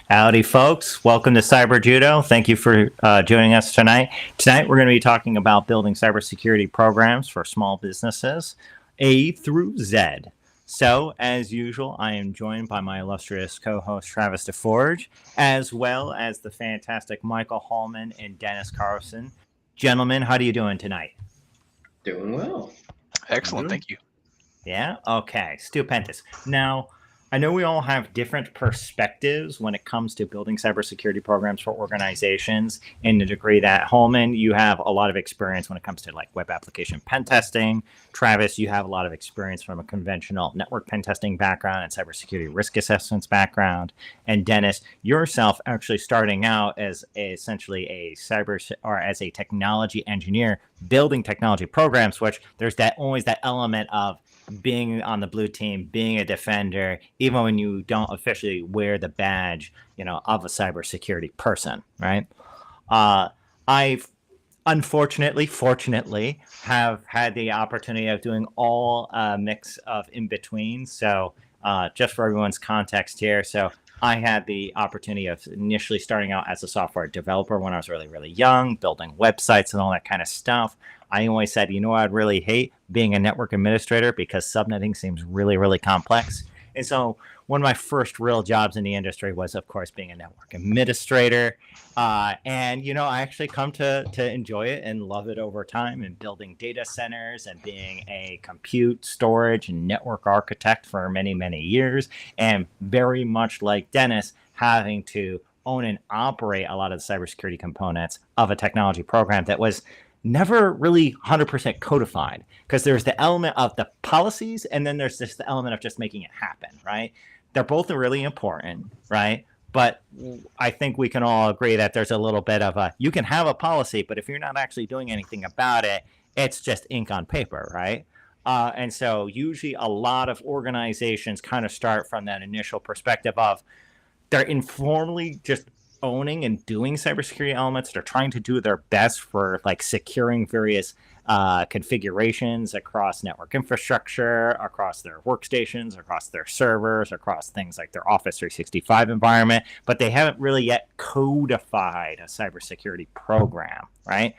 Howdy, folks. Welcome to Cyber Judo. Thank you for joining us tonight. Tonight, we're going to be talking about building cybersecurity programs for small businesses, A through Z. So, as usual, I am joined by my illustrious co-host, Travis DeForge, as well as the fantastic Michael Hallman and Dennis Carlson. Gentlemen, how are you doing tonight? Doing well. Excellent, thank you. Yeah? Okay, stupendous. Now, I know we all have different perspectives when it comes to building cybersecurity programs for organizations. In the degree that, Holman, you have a lot of experience when it comes to like web application pen testing. Travis, you have a lot of experience from a conventional network pen testing background and cybersecurity risk assessments background. And Dennis, yourself actually starting out as essentially a as a technology engineer building technology programs, which there's always that element of being on the blue team, being a defender, even when you don't officially wear the badge, of a cybersecurity person, right? I've fortunately, have had the opportunity of doing all mix of in between. So just for everyone's context here, so I had the opportunity of initially starting out as a software developer when I was really, really young, building websites and all that kind of stuff. I always said, I'd really hate being a network administrator because subnetting seems really, really complex. And so one of my first real jobs in the industry was, of course, being a network administrator. And I actually come to enjoy it and love it over time, and building data centers and being a compute, storage, and network architect for many, many years. And very much like Dennis, having to own and operate a lot of the cybersecurity components of a technology program that was never really 100% codified, because there's the element of the policies and then there's just the element of just making it happen, right? They're both really important, right? But I think we can all agree that there's a little bit of you can have a policy, but if you're not actually doing anything about it, it's just ink on paper, right? And so usually a lot of organizations kind of start from that initial perspective of they're informally just owning and doing cybersecurity elements. They're trying to do their best for like securing various configurations across network infrastructure, across their workstations, across their servers, across things like their Office 365 environment, but they haven't really yet codified a cybersecurity program, right?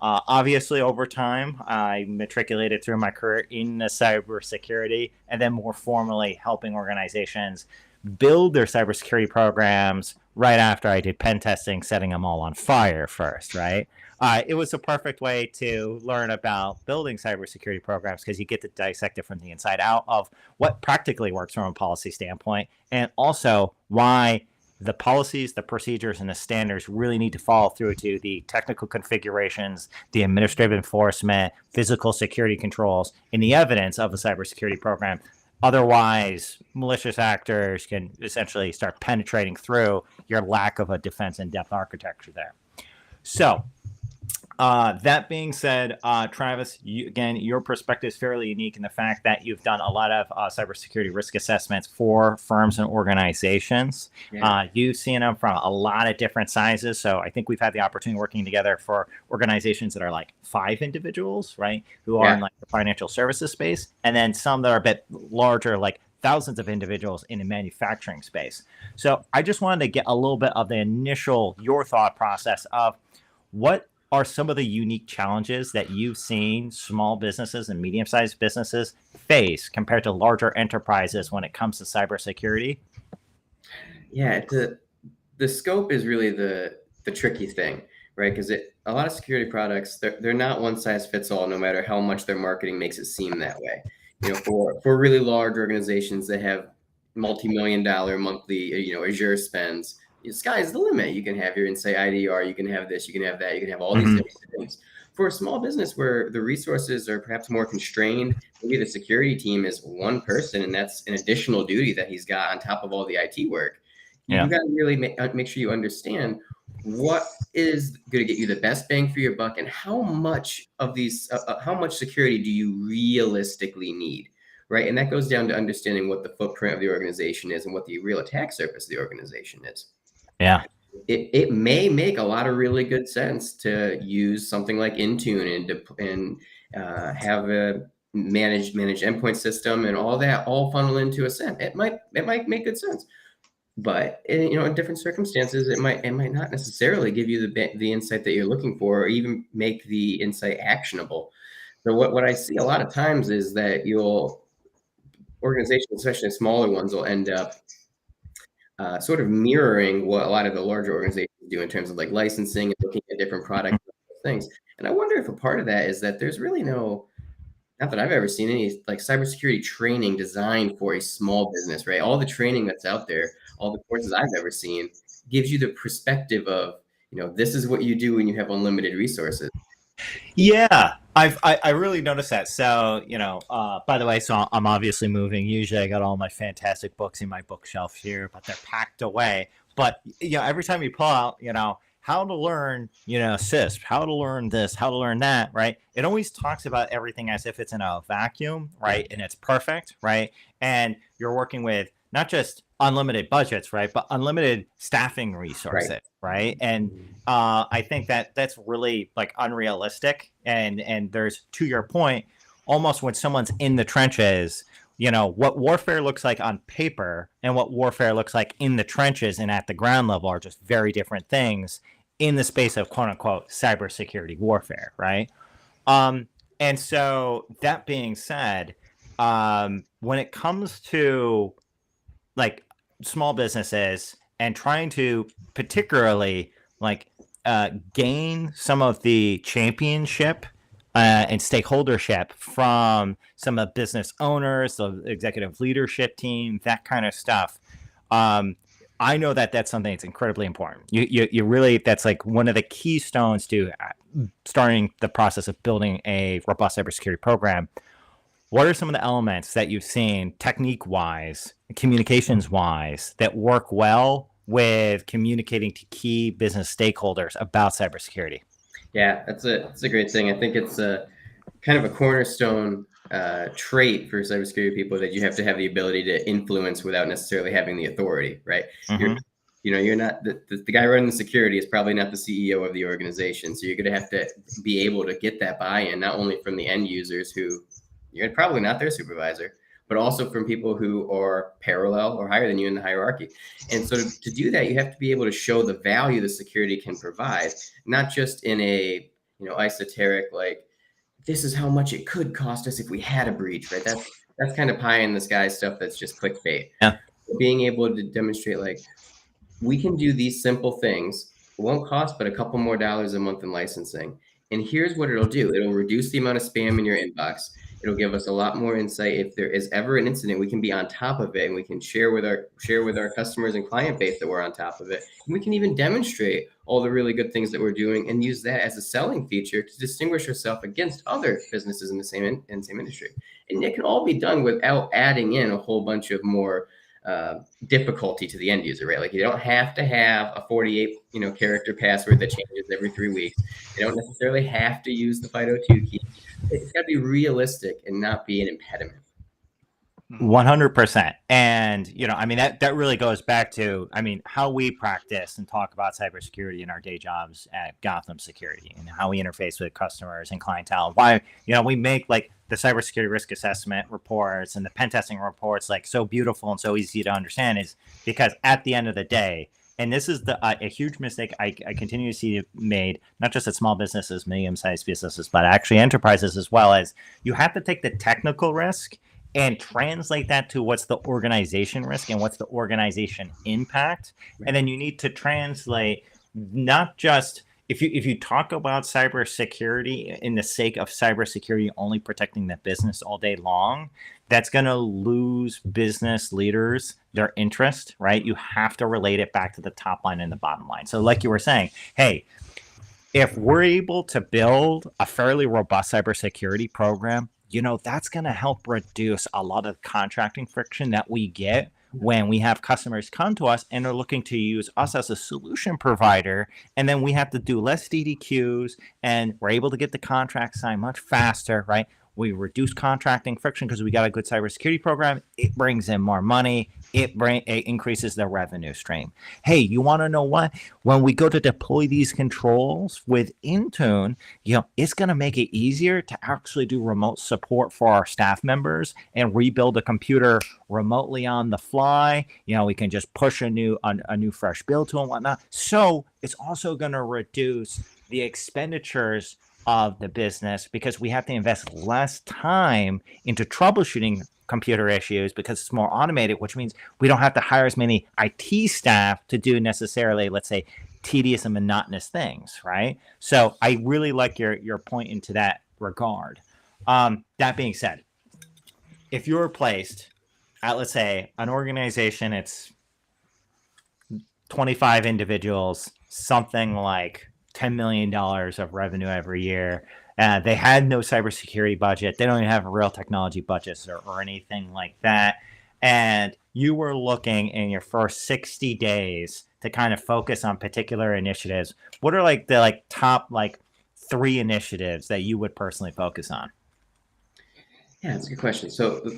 Obviously, over time, I matriculated through my career in the cybersecurity, and then more formally helping organizations build their cybersecurity programs right after I did pen testing, setting them all on fire first, right? It was a perfect way to learn about building cybersecurity programs, because you get to dissect it from the inside out of what practically works from a policy standpoint, and also why the policies, the procedures, and the standards really need to follow through to the technical configurations, the administrative enforcement, physical security controls, and the evidence of a cybersecurity program. Otherwise, malicious actors can essentially start penetrating through your lack of a defense in-depth architecture there. So that being said, Travis, your perspective is fairly unique in the fact that you've done a lot of cybersecurity risk assessments for firms and organizations. Yeah. You've seen them from a lot of different sizes. So I think we've had the opportunity working together for organizations that are like 5 individuals, right, who are in like the financial services space, and then some that are a bit larger, like thousands of individuals in a manufacturing space. So I just wanted to get a little bit of the your thought process of what are some of the unique challenges that you've seen small businesses and medium-sized businesses face compared to larger enterprises when it comes to cybersecurity? Yeah, the scope is really the tricky thing, right? Because a lot of security products, they're not one size fits all, no matter how much their marketing makes it seem that way. For really large organizations that have multi-million-dollar monthly, Azure spends, the sky's the limit. You can have your Insight IDR, you can have this, you can have that, you can have all these different things. For a small business where the resources are perhaps more constrained, maybe the security team is one person, and that's an additional duty that he's got on top of all the IT work. You got to really make sure you understand what is going to get you the best bang for your buck, and how much of these, how much security do you realistically need, right? And that goes down to understanding what the footprint of the organization is and what the real attack surface of the organization is. Yeah. It may make a lot of really good sense to use something like Intune and have a managed endpoint system and all that all funnel into a SIEM. It might make good sense. But in different circumstances, it might not necessarily give you the insight that you're looking for, or even make the insight actionable. So what I see a lot of times is that you'll organizations, especially smaller ones, will end up sort of mirroring what a lot of the larger organizations do in terms of like licensing and looking at different products and things. And I wonder if a part of that is that there's really not that I've ever seen any like cybersecurity training designed for a small business, right? All the training that's out there, all the courses I've ever seen, gives you the perspective of, this is what you do when you have unlimited resources. Yeah, I really noticed that. So, by the way, so I'm obviously moving. Usually I got all my fantastic books in my bookshelf here, but they're packed away. But, every time you pull out, how to learn, CISP, how to learn this, how to learn that, right? It always talks about everything as if it's in a vacuum, right? And it's perfect, right? And you're working with not just unlimited budgets, right? But unlimited staffing resources, right? And I think that that's really like unrealistic. And there's, to your point, almost when someone's in the trenches, what warfare looks like on paper and what warfare looks like in the trenches and at the ground level are just very different things in the space of quote unquote cybersecurity warfare, right? And so that being said, when it comes to like small businesses and trying to particularly like gain some of the championship and stakeholdership from some of the business owners, the executive leadership team, that kind of stuff. I know that that's something that's incredibly important. You really, that's like one of the keystones to starting the process of building a robust cybersecurity program. What are some of the elements that you've seen technique wise, communications wise, that work well with communicating to key business stakeholders about cybersecurity? Yeah, that's a great thing. I think it's a kind of a cornerstone trait for cybersecurity people that you have to have the ability to influence without necessarily having the authority, right? Mm-hmm. You're not the guy running the security is probably not the CEO of the organization. So you're going to have to be able to get that buy-in, not only from the end users who you're probably not their supervisor, but also from people who are parallel or higher than you in the hierarchy. And so to do that, you have to be able to show the value the security can provide, not just in a, esoteric, like, this is how much it could cost us if we had a breach, right? That's kind of pie in the sky stuff that's just clickbait. Yeah. Being able to demonstrate, like, we can do these simple things. It won't cost but a couple more dollars a month in licensing. And here's what it'll do. It'll reduce the amount of spam in your inbox. It'll give us a lot more insight. If there is ever an incident, we can be on top of it, and we can share with our customers and client base that we're on top of it. And we can even demonstrate all the really good things that we're doing and use that as a selling feature to distinguish ourselves against other businesses in the same industry. And it can all be done without adding in a whole bunch of more difficulty to the end user, right? Like, you don't have to have a 48, character password that changes every 3 weeks. You don't necessarily have to use the FIDO2 key. It's got to be realistic and not be an impediment. 100%. And, that really goes back to, how we practice and talk about cybersecurity in our day jobs at Gotham Security, and how we interface with customers and clientele. And why, we make like the cybersecurity risk assessment reports and the pen testing reports like so beautiful and so easy to understand, is because at the end of the day, and this is a huge mistake I continue to see made, not just at small businesses, medium-sized businesses, but actually enterprises as well, as you have to take the technical risk and translate that to what's the organization risk and what's the organization impact. And then you need to translate not just, if you talk about cybersecurity in the sake of cybersecurity only protecting the business all day long, that's going to lose business leaders their interest, right? You have to relate it back to the top line and the bottom line. So like you were saying, hey, if we're able to build a fairly robust cybersecurity program, that's going to help reduce a lot of contracting friction that we get when we have customers come to us and are looking to use us as a solution provider. And then we have to do less DDQs, and we're able to get the contract signed much faster, right? We reduce contracting friction because we got a good cybersecurity program. It brings in more money. it increases the revenue stream. Hey, you want to know what? When we go to deploy these controls with Intune, it's going to make it easier to actually do remote support for our staff members and rebuild a computer remotely on the fly. We can just push a new fresh build to and whatnot. So it's also going to reduce the expenditures of the business because we have to invest less time into troubleshooting computer issues because it's more automated, which means we don't have to hire as many IT staff to do necessarily, let's say, tedious and monotonous things, right? So I really like your point into that regard. That being said, if you're placed at, let's say, an organization, it's 25 individuals, something like $10 million of revenue every year. They had no cybersecurity budget. They don't even have real technology budgets or anything like that. And you were looking in your first 60 days to kind of focus on particular initiatives. What are the top 3 initiatives that you would personally focus on? Yeah, that's a good question. So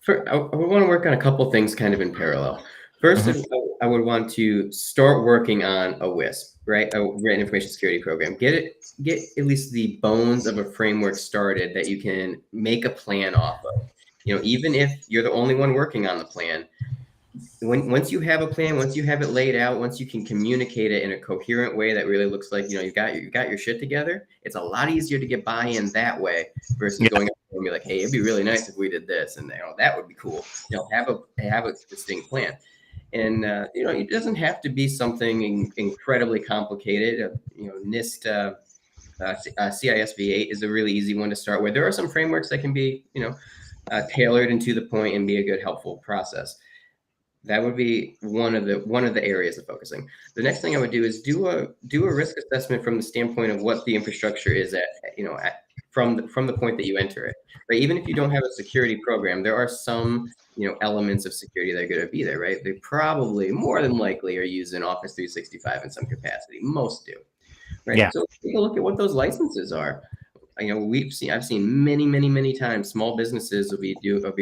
I would want to work on a couple things kind of in parallel. First, I would want to start working on a WISP, right? A written information security program. Get at least the bones of a framework started that you can make a plan off of. Even if you're the only one working on the plan, once you have a plan, once you have it laid out, once you can communicate it in a coherent way that really looks like you got your shit together, it's a lot easier to get buy-in that way versus going up and be like, hey, it'd be really nice if we did this, and that would be cool. Have a distinct plan. And it doesn't have to be something incredibly complicated. NIST CIS V8 is a really easy one to start with. There are some frameworks that can be tailored and to the point and be a good helpful process. That would be one of the areas of focusing. The next thing I would do is do a risk assessment from the standpoint of what the infrastructure is from the point that you enter it. Right, even if you don't have a security program, there are some elements of security that are going to be there. Right, they probably more than likely are using Office 365 in some capacity. Most do. Right, Yeah. so take a look at what those licenses are. I've seen many times small businesses will be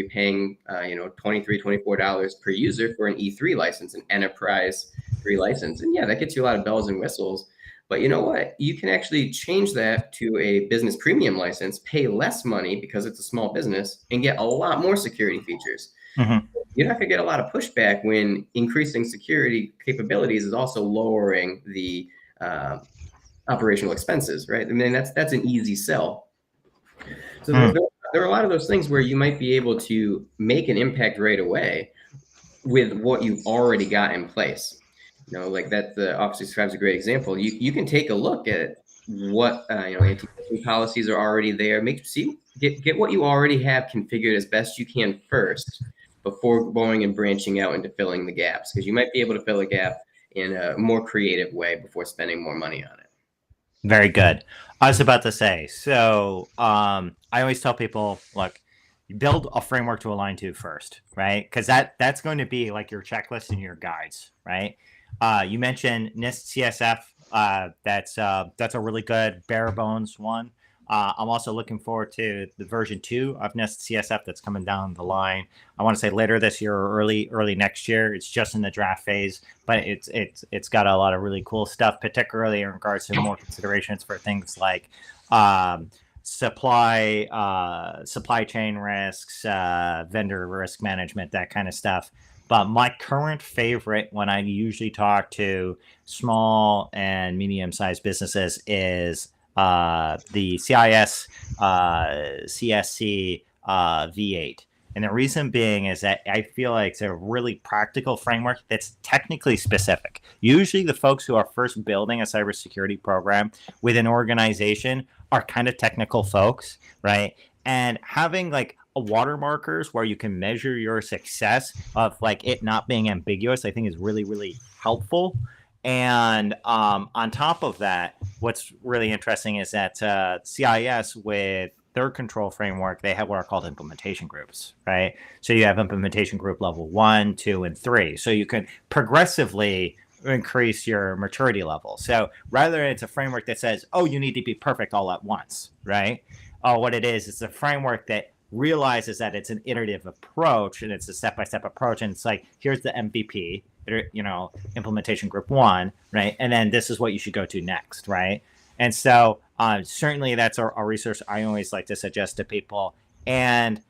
paying $23, $24 per user for an E3 license, an enterprise free license. And yeah, that gets you a lot of bells and whistles. But you know what? You can actually change that to a business premium license, pay less money because it's a small business, and get a lot more security features. You're not going to get a lot of pushback when increasing security capabilities is also lowering the operational expenses, right? I mean, that's an easy sell. So there are a lot of those things where you might be able to make an impact right away with what you've already got in place. Like that, the Office 365 is a great example. You can take a look at what anti-phishing policies are already there. Get what you already have configured as best you can first before going and branching out into filling the gaps, because you might be able to fill a gap in a more creative way before spending more money on it. Very good. I was about to say, so I always tell people, look, you build a framework to align to first, right? Because that's going to be like your checklist and your guides, right? You mentioned NIST CSF. That's a really good bare bones one. I'm also looking forward to the version 2 of NIST CSF that's coming down the line. I want to say later this year or early next year. It's just in the draft phase, but it's got a lot of really cool stuff, particularly in regards to more considerations for things like supply chain risks, vendor risk management, that kind of stuff. But my current favorite when I usually talk to small and medium-sized businesses is the CIS CSC V8. And the reason being is that I feel like it's a really practical framework that's technically specific. Usually the folks who are first building a cybersecurity program with an organization are kind of technical folks, right? And having a watermarkers where you can measure your success of it not being ambiguous, I think is really, really helpful. And on top of that, what's really interesting is that CIS, with their control framework, they have what are called implementation groups, right? So you have implementation group level 1, 2, and 3. So you can progressively increase your maturity level. So rather than it's a framework that says, oh, you need to be perfect all at once, right? What it is, it's a framework that realizes that it's an iterative approach and it's a step-by-step approach, and it's like, here's the MVP, implementation group 1, right? And then this is what you should go to next, right? And so certainly that's a resource I always like to suggest to people. And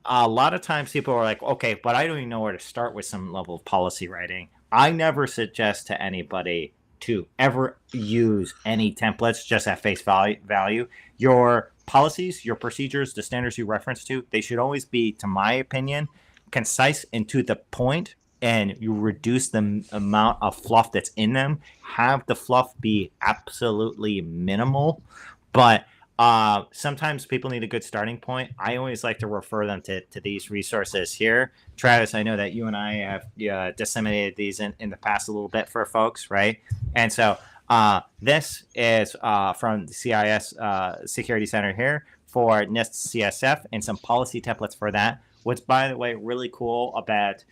a lot of times people are like, okay, but I don't even know where to start with some level of policy writing. I never suggest to anybody to ever use any templates just at face value. Your policies, your procedures, the standards you reference to, they should always be, to my opinion, concise and to the point, and you reduce the amount of fluff that's in them. Have the fluff be absolutely minimal, but sometimes people need a good starting point. I always like to refer them to these resources here. Travis, I know that you and I have disseminated these in the past a little bit for folks, right? And so this is from the CIS Security Center here for NIST CSF and some policy templates for that. What's, by the way, really cool about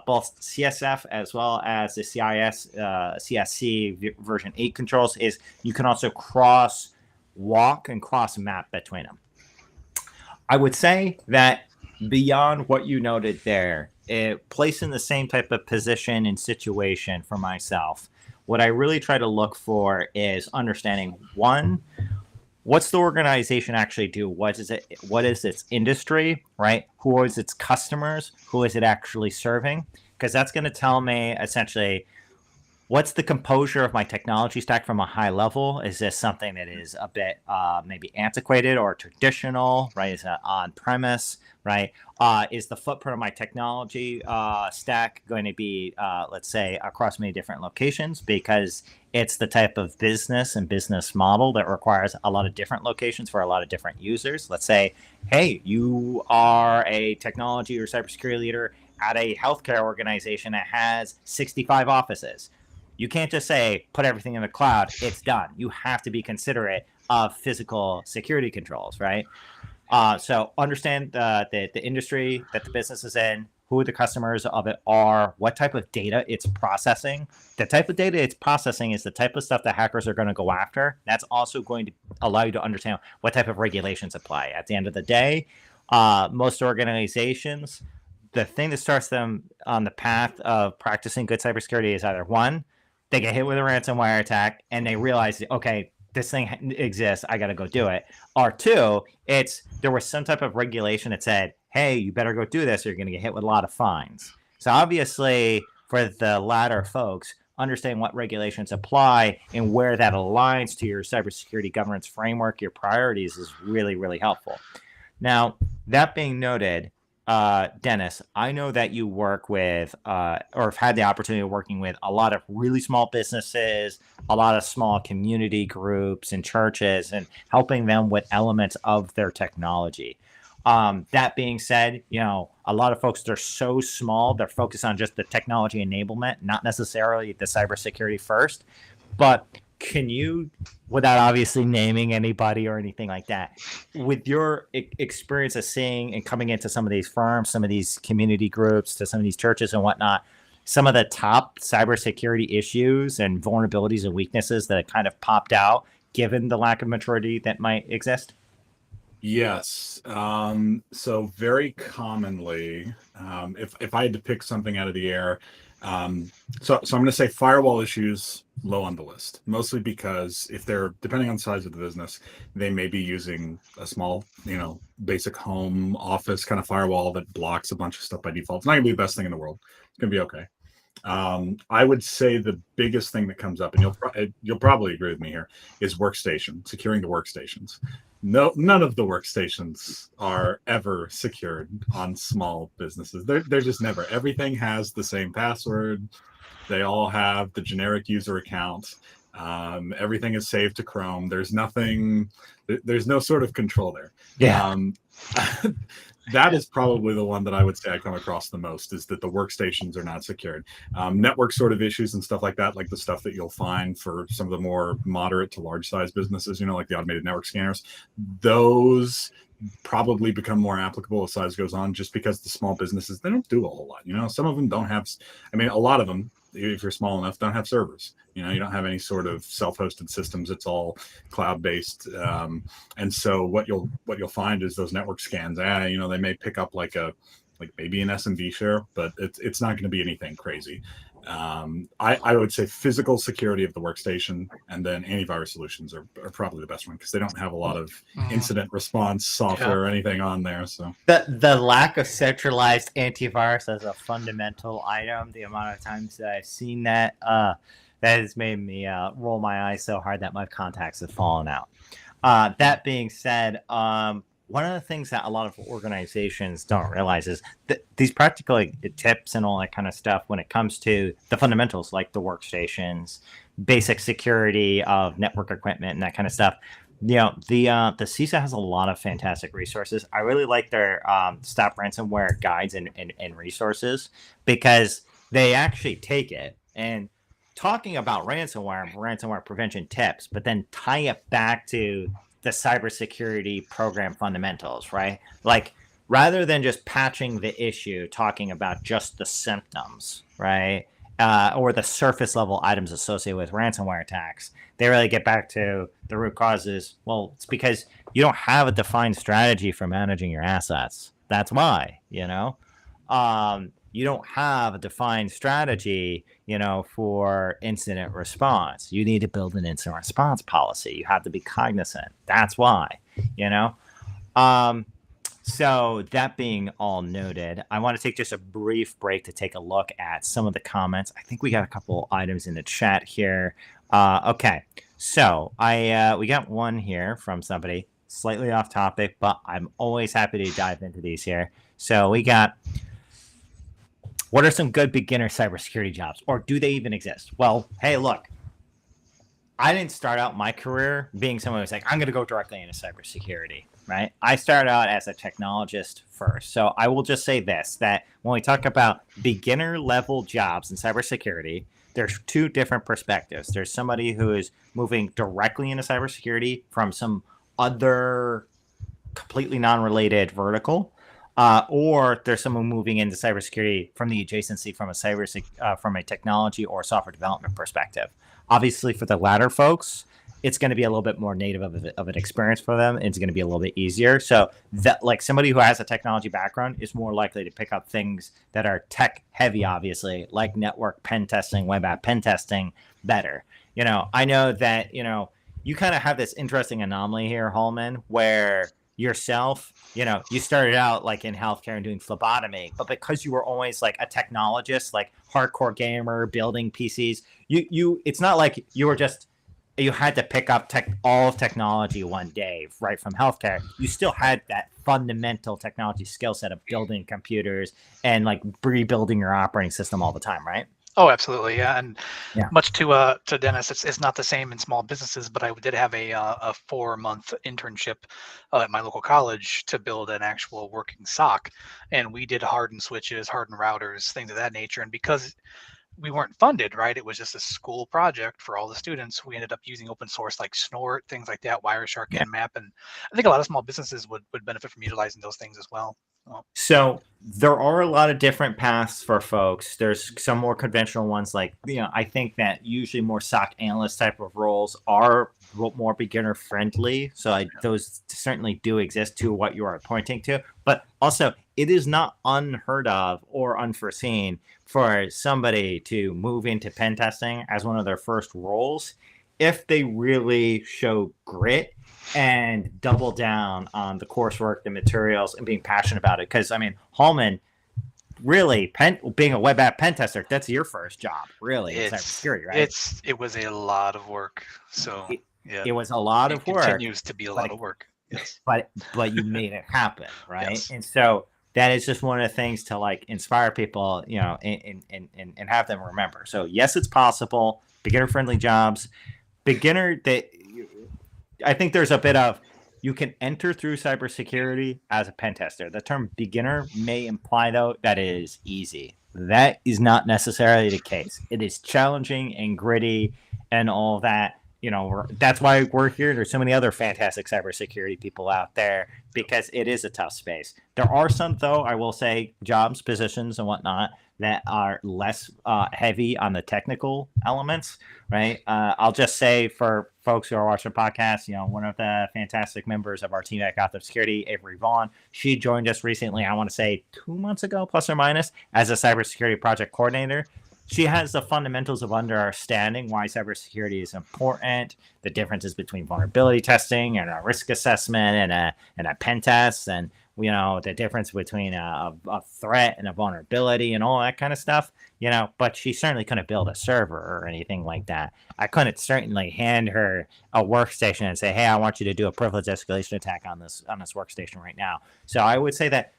both CSF as well as the CIS CSC version 8 controls is you can also walk and cross map between them. I would say that beyond what you noted there, placed in the same type of position and situation for myself, what I really try to look for is understanding, one, what's the organization actually do? What is it? What is its industry, right? Who is its customers? Who is it actually serving? Because that's going to tell me essentially what's the composure of my technology stack from a high level. Is this something that is a bit maybe antiquated or traditional, right? Is it on premise, right? Is the footprint of my technology stack going to be, let's say, across many different locations, because it's the type of business and business model that requires a lot of different locations for a lot of different users. Let's say, hey, you are a technology or cybersecurity leader at a healthcare organization that has 65 offices. You can't just say, put everything in the cloud, it's done. You have to be considerate of physical security controls, right? So understand the industry that the business is in, who the customers of it are, what type of data it's processing. The type of data it's processing is the type of stuff that hackers are going to go after. That's also going to allow you to understand what type of regulations apply. At the end of the day, most organizations, the thing that starts them on the path of practicing good cybersecurity is either, one, they get hit with a ransomware attack and they realize, okay, this thing exists, I got to go do it. Or two, it's there was some type of regulation that said, hey, you better go do this or you're going to get hit with a lot of fines. So obviously, for the latter folks, understanding what regulations apply and where that aligns to your cybersecurity governance framework, your priorities, is really, really helpful. Now, that being noted, Dennis, I know that you work with or have had the opportunity of working with a lot of really small businesses, a lot of small community groups and churches, and helping them with elements of their technology. That being said, a lot of folks, they're so small, they're focused on just the technology enablement, not necessarily the cybersecurity first. But can you, without obviously naming anybody or anything like that, with your experience of seeing and coming into some of these firms, some of these community groups, to some of these churches and whatnot, some of the top cybersecurity issues and vulnerabilities and weaknesses that have kind of popped out given the lack of maturity that might exist? Yes. So very commonly, if I had to pick something out of the air, so I'm going to say firewall issues low on the list, mostly because if they're, depending on the size of the business, they may be using a small, basic home office kind of firewall that blocks a bunch of stuff by default. It's not going to be the best thing in the world. It's going to be okay. I would say the biggest thing that comes up, and you'll probably agree with me here, is securing the workstations. No, none of the workstations are ever secured on small businesses. They're just never. Everything has the same password. They all have the generic user account. Everything is saved to Chrome. There's nothing. There's no sort of control there. Yeah. That is probably the one that I would say I come across the most, is that the workstations are not secured. Network sort of issues and stuff like that, like the stuff that you'll find for some of the more moderate to large size businesses, like the automated network scanners, those probably become more applicable as size goes on, just because the small businesses, they don't do a whole lot. Some of them don't have, a lot of them if you're small enough, don't have servers. You know, you don't have any sort of self-hosted systems. It's all cloud-based. And so what you'll find is those network scans, you know, they may pick up like maybe an SMB share, but it's not going to be anything crazy. I would say physical security of the workstation, and then antivirus solutions are probably the best one, because they don't have a lot of incident response software or anything on there. So the lack of centralized antivirus as a fundamental item, the amount of times that I've seen that, that has made me roll my eyes so hard that my contacts have fallen out. That being said, one of the things that a lot of organizations don't realize is that these practical tips and all that kind of stuff, when it comes to the fundamentals like the workstations, basic security of network equipment, and that kind of stuff, you know, the CISA has a lot of fantastic resources. I really like their Stop Ransomware guides and resources, because they actually take it and talking about ransomware and ransomware prevention tips, but then tie it back to the cybersecurity program fundamentals, right? Like, rather than just patching the issue, talking about just the symptoms, right? Or the surface level items associated with ransomware attacks, they really get back to the root causes. Well, it's because you don't have a defined strategy for managing your assets. That's why, you know? You don't have a defined strategy, you know, for incident response. You need to build an incident response policy. You have to be cognizant. That's why, you know. So that being all noted, I want to take just a brief break to take a look at some of the comments. I think we got a couple items in the chat here. Okay, so we got one here from somebody, slightly off topic, but I'm always happy to dive into these here. So we got, what are some good beginner cybersecurity jobs, or do they even exist? Well, hey, look, I didn't start out my career being someone who's like, I'm going to go directly into cybersecurity, right? I started out as a technologist first. So I will just say this, that when we talk about beginner level jobs in cybersecurity, there's two different perspectives. There's somebody who is moving directly into cybersecurity from some other completely non-related vertical, or there's someone moving into cybersecurity from the adjacency from from a technology or software development perspective. Obviously, for the latter folks, it's going to be a little bit more native of an experience for them. It's going to be a little bit easier. So that, like, somebody who has a technology background is more likely to pick up things that are tech heavy, obviously, like network pen testing, web app pen testing, better. You know, I know that, you know, you kind of have this interesting anomaly here, Holman, where yourself, you know, you started out like in healthcare and doing phlebotomy, but because you were always like a technologist, like hardcore gamer, building PCs, it's not like you had to pick up all of technology one day, right, from healthcare. You still had that fundamental technology skill set of building computers and like rebuilding your operating system all the time, right? Oh, absolutely, yeah. And Yeah. much to Dennis, it's not the same in small businesses, but I did have a 4-month internship at my local college to build an actual working SOC, and we did harden switches, harden routers, things of that nature. And because we weren't funded, right, it was just a school project for all the students, we ended up using open source like Snort, things like that, Wireshark, Yeah. Nmap, and I think a lot of small businesses would benefit from utilizing those things as well. So there are a lot of different paths for folks. There's some more conventional ones, like, you know, I think that usually more SOC analyst type of roles are more beginner friendly. So those certainly do exist to what you are pointing to. But also, it is not unheard of or unforeseen for somebody to move into pen testing as one of their first roles if they really show grit and double down on the coursework, the materials, and being passionate about it. Because, I mean, Hallman, really, being a web app pen tester, that's your first job, really, in cybersecurity, right? It was a lot of work. So yeah, it was a lot of work. It continues to be a lot of work. Yes. But you made it happen, right? Yes. And so that is just one of the things to like inspire people, you know, and have them remember. So yes, it's possible. Beginner friendly jobs. I think there's a bit of, you can enter through cybersecurity as a pen tester. The term beginner may imply, though, that it is easy. That is not necessarily the case. It is challenging and gritty and all that. that's why we're here. There's so many other fantastic cybersecurity people out there because it is a tough space. There are some, though, I will say, jobs, positions, and whatnot that are less heavy on the technical elements, right? I'll just say for folks who are watching the podcast, one of the fantastic members of our team at Gotham Security, Avery Vaughn, she joined us recently, I want to say 2 months ago, plus or minus, as a cybersecurity project coordinator. She has the fundamentals of understanding why cybersecurity is important, the differences between vulnerability testing and a risk assessment and a pen test, and the difference between a threat and a vulnerability and all that kind of stuff. But she certainly couldn't build a server or anything like that. I couldn't certainly hand her a workstation and say, "Hey, I want you to do a privilege escalation attack on this workstation right now." So I would say that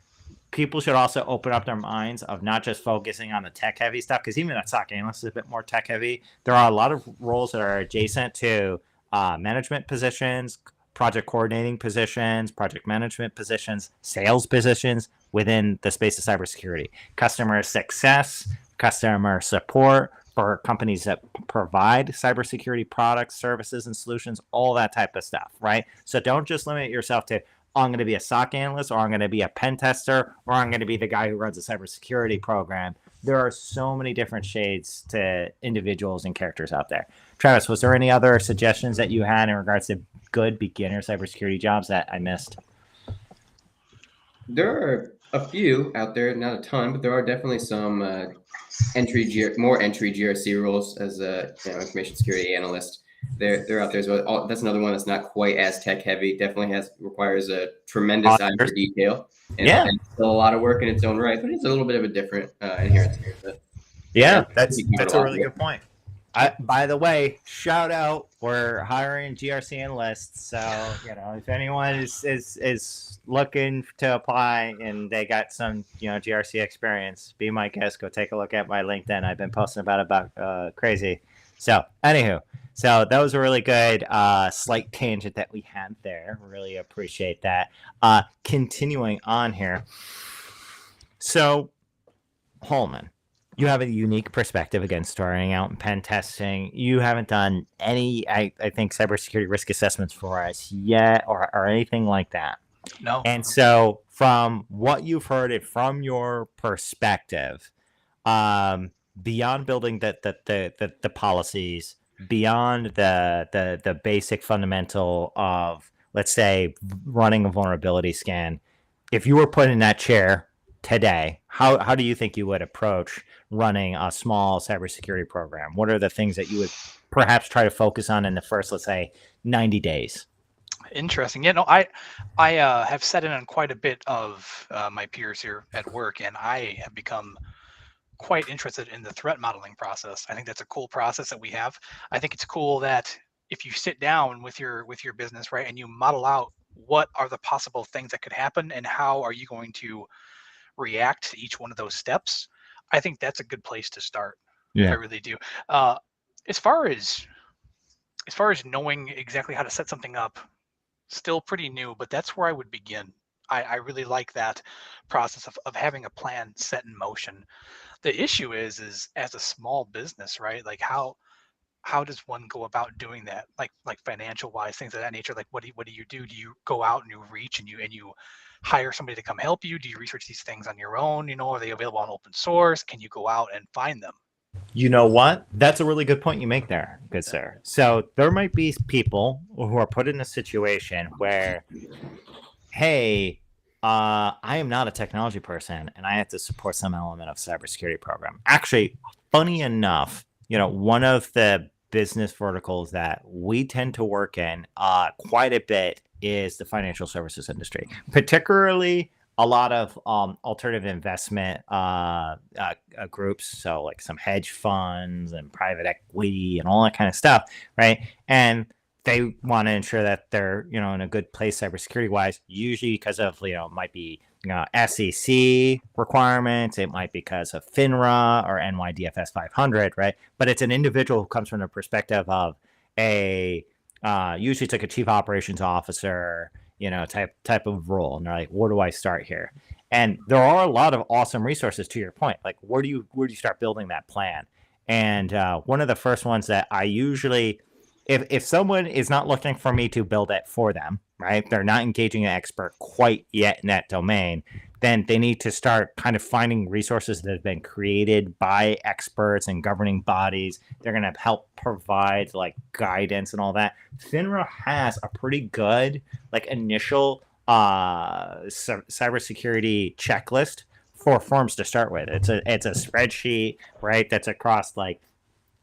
people should also open up their minds of not just focusing on the tech heavy stuff, because even that SOC analyst is a bit more tech heavy. There are a lot of roles that are adjacent to management positions, project coordinating positions, project management positions, sales positions within the space of cybersecurity. Customer success, customer support for companies that provide cybersecurity products, services, and solutions, all that type of stuff, right? So don't just limit yourself to, I'm going to be a SOC analyst, or I'm going to be a pen tester, or I'm going to be the guy who runs a cybersecurity program. There are so many different shades to individuals and characters out there. Travis, was there any other suggestions that you had in regards to good beginner cybersecurity jobs that I missed? There are a few out there, not a ton, but there are definitely some more entry GRC roles as a information security analyst. They're out there as well. That's another one that's not quite as tech heavy. Definitely requires a tremendous eye for detail. And still a lot of work in its own right, but it's a little bit of a different inherent skill set. Yeah, that's a really good point. By the way, shout out, we're hiring GRC analysts. So, if anyone is looking to apply and they got some, GRC experience, be my guest. Go take a look at my LinkedIn. I've been posting about crazy. So, anywho, so that was a really good slight tangent that we had there. Really appreciate that. Continuing on here. So, Holman, you have a unique perspective again starting out in pen testing. You haven't done any, I think, cybersecurity risk assessments for us yet or anything like that. No. And so from what you've heard it from your perspective, beyond building the policies, beyond the basic fundamental of, let's say, running a vulnerability scan, if you were put in that chair today, how do you think you would approach running a small cybersecurity program? What are the things that you would perhaps try to focus on in the first, let's say, 90 days? Interesting. I have sat in on quite a bit of my peers here at work, and I have become quite interested in the threat modeling process. I think that's a cool process that we have. I think it's cool that if you sit down with your business, right, and you model out what are the possible things that could happen and how are you going to react to each one of those steps, I think that's a good place to start. Yeah. I really do. As far as knowing exactly how to set something up, still pretty new, but that's where I would begin. I really like that process of having a plan set in motion. The issue is as a small business, right? Like how does one go about doing that? Like financial wise, things of that nature. Like what do you do? Do you go out and you reach and you hire somebody to come help you? Do you research these things on your own? Are they available on open source? Can you go out and find them? You know what? That's a really good point you make there, good sir. So there might be people who are put in a situation where, hey, I am not a technology person and I have to support some element of cybersecurity program. Actually, funny enough, one of the business verticals that we tend to work in quite a bit is the financial services industry, particularly a lot of alternative investment groups. So like some hedge funds and private equity and all that kind of stuff, right? And they want to ensure that they're, in a good place cybersecurity wise, usually because of, might be SEC requirements. It might be because of FINRA or NYDFS 500, right? But it's an individual who comes from the perspective of usually it's like a chief operations officer, type of role. And they're like, where do I start here? And there are a lot of awesome resources to your point. Like, where do you start building that plan? And one of the first ones that I usually, if someone is not looking for me to build it for them, right? They're not engaging an expert quite yet in that domain, then they need to start kind of finding resources that have been created by experts and governing bodies. They're going to help provide like guidance and all that. FINRA has a pretty good like initial cybersecurity checklist for firms to start with. It's a spreadsheet, right? That's across like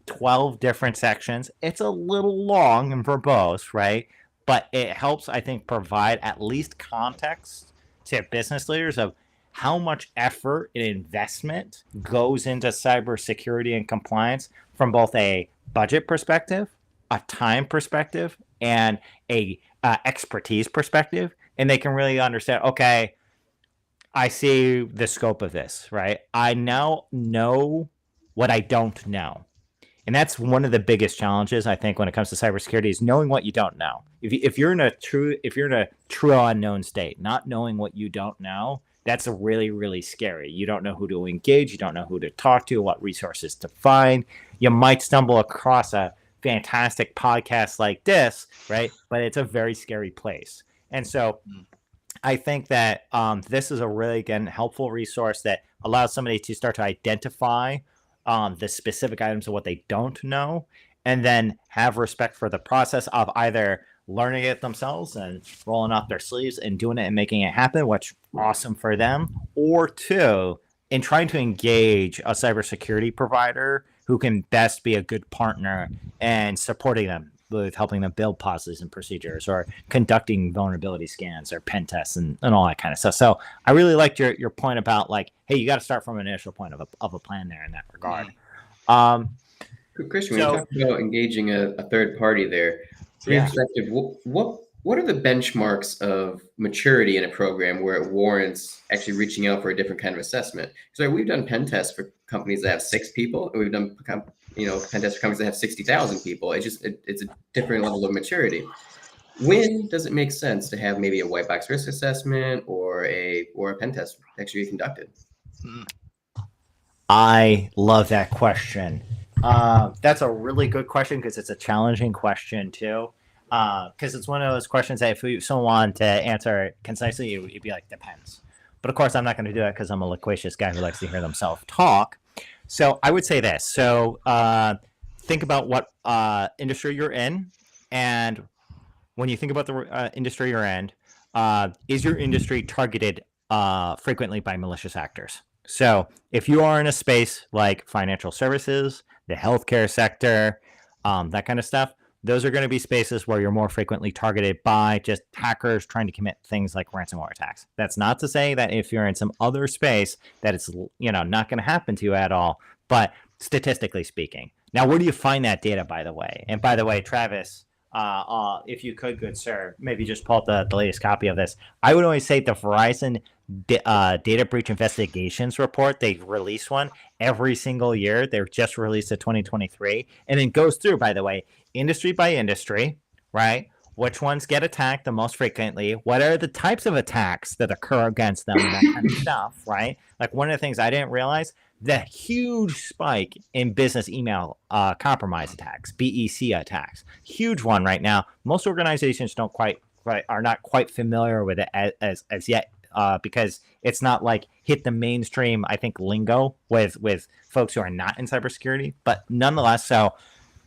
12 different sections. It's a little long and verbose, right? But it helps, I think, provide at least context to business leaders of how much effort and investment goes into cybersecurity and compliance from both a budget perspective, a time perspective, and a expertise perspective. And they can really understand, okay, I see the scope of this, right? I now know what I don't know. And that's one of the biggest challenges, I think, when it comes to cybersecurity is knowing what you don't know. If you're in a true unknown state, not knowing what you don't know, that's a really, really scary. You don't know who to engage. You don't know who to talk to, what resources to find. You might stumble across a fantastic podcast like this, right? But it's a very scary place. And so I think that this is a really, again, helpful resource that allows somebody to start to identify the specific items of what they don't know, and then have respect for the process of either learning it themselves and rolling up their sleeves and doing it and making it happen, which awesome for them, or two, in trying to engage a cybersecurity provider who can best be a good partner and supporting them with helping them build policies and procedures or conducting vulnerability scans or pen tests and all that kind of stuff. So I really liked your point about like, hey, you got to start from an initial point of a plan there in that regard. Christian, when you talk about engaging a third party there, from your perspective, what are the benchmarks of maturity in a program where it warrants actually reaching out for a different kind of assessment? So we've done pen tests for companies that have 6 people, and we've done pen tests for companies that have 60,000 people. It's a different level of maturity. When does it make sense to have maybe a white box risk assessment or a pen test actually conducted? I love that question. That's a really good question because it's a challenging question too. Because it's one of those questions that if someone wanted to answer concisely, it'd be like, depends. But of course, I'm not going to do that because I'm a loquacious guy who likes to hear themselves talk. So I would say this. So think about what industry you're in. And when you think about the industry you're in, is your industry targeted frequently by malicious actors? So if you are in a space like financial services, the healthcare sector, that kind of stuff, those are going to be spaces where you're more frequently targeted by just hackers trying to commit things like ransomware attacks. That's not to say that if you're in some other space that it's not going to happen to you at all, but statistically speaking. Now, where do you find that data, by the way? And by the way, Travis, if you could, good sir, maybe just pull up the latest copy of this. I would always say the Verizon data breach investigations report, they release one every single year. They're just released in 2023, and it goes through, by the way, industry by industry, right? Which ones get attacked the most frequently? What are the types of attacks that occur against them? That kind of stuff, right? Like one of the things I didn't realize, the huge spike in business email compromise attacks, BEC attacks, huge one right now. Most organizations are not quite familiar with it as yet. Because it's not like hit the mainstream, I think, lingo with folks who are not in cybersecurity. But nonetheless, so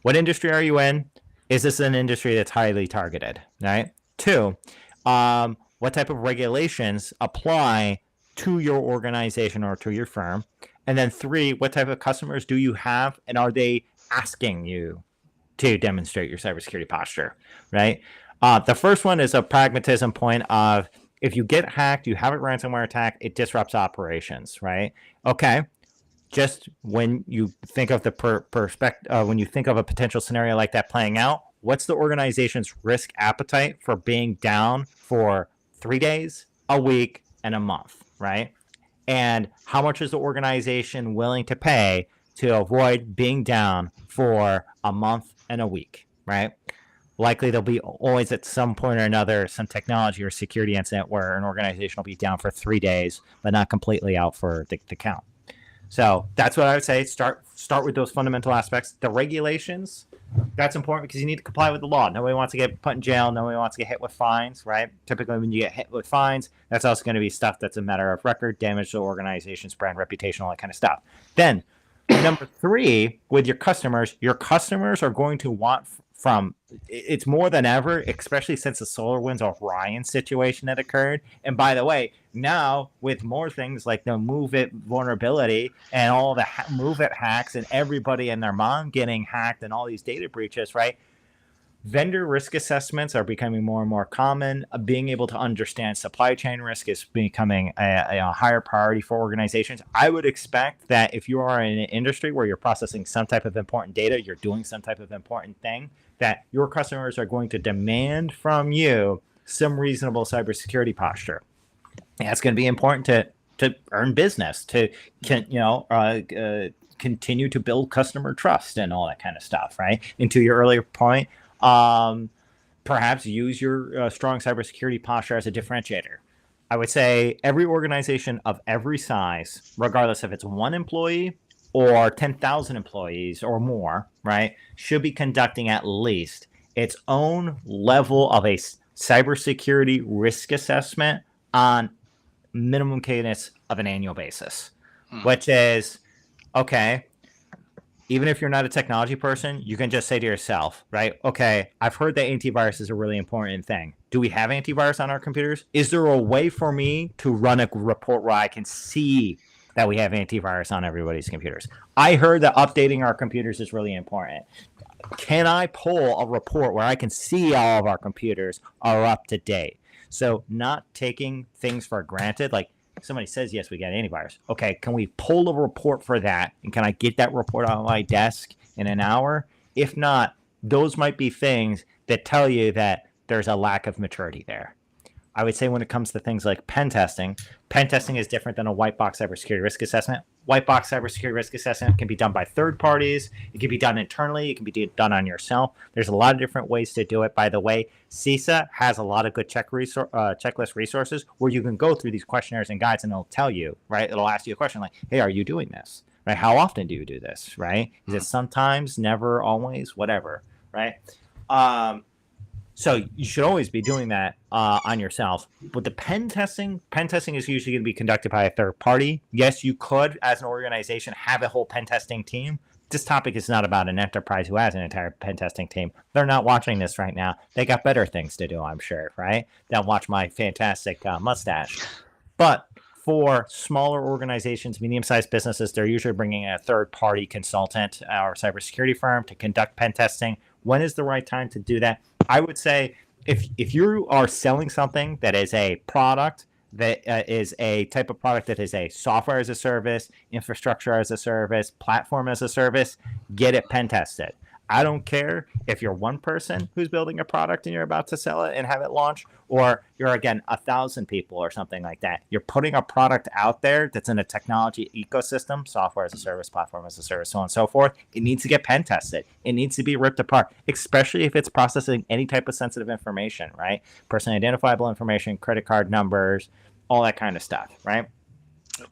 what industry are you in? Is this an industry that's highly targeted? Right. 2, what type of regulations apply to your organization or to your firm? And then 3, what type of customers do you have? And are they asking you to demonstrate your cybersecurity posture? Right. The first one is a pragmatism point of, if you get hacked, you have a ransomware attack, it disrupts operations, right? Okay. Just when you think of the when you think of a potential scenario like that playing out, what's the organization's risk appetite for being down for 3 days, a week, and a month, right? And how much is the organization willing to pay to avoid being down for a month and a week, right? Likely there'll be always at some point or another some technology or security incident where an organization will be down for 3 days, but not completely out for the count. So that's what I would say. Start start with those fundamental aspects. The regulations, that's important because you need to comply with the law. Nobody wants to get put in jail. Nobody wants to get hit with fines, right? Typically, when you get hit with fines, that's also going to be stuff that's a matter of record, damage to the organization's brand, reputation, all that kind of stuff. Then, number 3, with your customers are going to want from, it's more than ever, especially since the SolarWinds Orion situation that occurred. And by the way, now with more things like the Move It vulnerability and all the Move It hacks and everybody and their mom getting hacked and all these data breaches, right? Vendor risk assessments are becoming more and more common. Being able to understand supply chain risk is becoming a higher priority for organizations. I would expect that if you are in an industry where you're processing some type of important data, you're doing some type of important thing, that your customers are going to demand from you some reasonable cybersecurity posture. And that's going to be important to earn business, to continue to build customer trust and all that kind of stuff, right? And to your earlier point, perhaps use your strong cybersecurity posture as a differentiator. I would say every organization of every size, regardless if it's 1 employee or 10,000 employees or more, right, should be conducting at least its own level of a cybersecurity risk assessment on minimum cadence of an annual basis, which is, okay, even if you're not a technology person, you can just say to yourself, right, okay, I've heard that antivirus is a really important thing. Do we have antivirus on our computers? Is there a way for me to run a report where I can see that we have antivirus on everybody's computers? I heard that updating our computers is really important. Can I pull a report where I can see all of our computers are up to date? So not taking things for granted, like somebody says, yes, we got antivirus. Okay, can we pull a report for that? And can I get that report on my desk in an hour? If not, those might be things that tell you that there's a lack of maturity there. I would say when it comes to things like pen testing is different than a white box cybersecurity risk assessment. White box cybersecurity risk assessment can be done by third parties. It can be done internally. It can be done on yourself. There's a lot of different ways to do it. By the way, CISA has a lot of good checklist resources where you can go through these questionnaires and guides, and it'll tell you, right? It'll ask you a question like, hey, are you doing this? Right? How often do you do this? Right? Is it sometimes, never, always, whatever? Right? So you should always be doing that on yourself. But the pen testing is usually going to be conducted by a third party. Yes, you could, as an organization, have a whole pen testing team. This topic is not about an enterprise who has an entire pen testing team. They're not watching this right now. They got better things to do, I'm sure, right? They'll watch my fantastic mustache. But for smaller organizations, medium-sized businesses, they're usually bringing in a third-party consultant or cybersecurity firm to conduct pen testing. When is the right time to do that? I would say if you are selling something that is a product that is a type of product that is a software as a service, infrastructure as a service, platform as a service, get it pen tested. I don't care if you're one person who's building a product and you're about to sell it and have it launch, or you're, again, 1,000 people or something like that. You're putting a product out there that's in a technology ecosystem, software as a service, platform as a service, so on and so forth. It needs to get pen tested. It needs to be ripped apart, especially if it's processing any type of sensitive information, right? Personally identifiable information, credit card numbers, all that kind of stuff, right?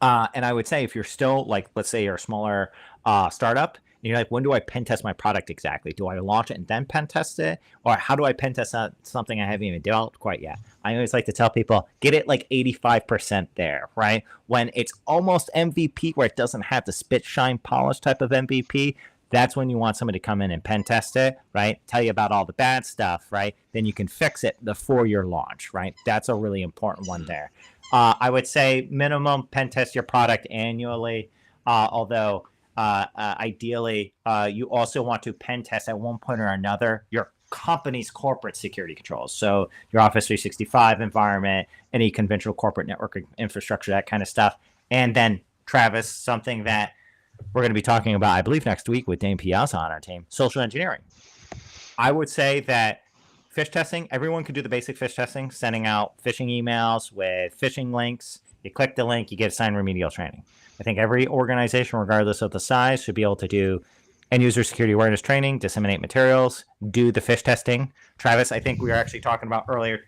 And I would say if you're still, like, let's say you're a smaller startup, and you're like, when do I pen test my product exactly? Do I launch it and then pen test it? Or how do I pen test something I haven't even developed quite yet? I always like to tell people, get it like 85% there, right? When it's almost MVP, where it doesn't have the spit, shine, polish type of MVP, that's when you want somebody to come in and pen test it, right? Tell you about all the bad stuff, right? Then you can fix it before your launch, right? That's a really important one there. I would say minimum pen test your product annually, although ideally, you also want to pen test at one point or another your company's corporate security controls. So your Office 365 environment, any conventional corporate network infrastructure, that kind of stuff. And then, Travis, something that we're going to be talking about, I believe, next week with Dane Piazza on our team, social engineering. I would say that phish testing, everyone can do the basic phish testing, sending out phishing emails with phishing links. You click the link, you get assigned remedial training. I think every organization, regardless of the size, should be able to do end user security awareness training, disseminate materials, do the phish testing. Travis, I think we were actually talking about earlier,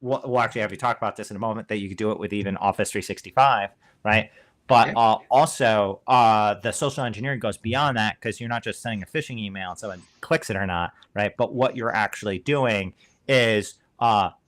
we'll actually have you talk about this in a moment, that you could do it with even Office 365, right? But also, the social engineering goes beyond that, because you're not just sending a phishing email and someone clicks it or not, right? But what you're actually doing is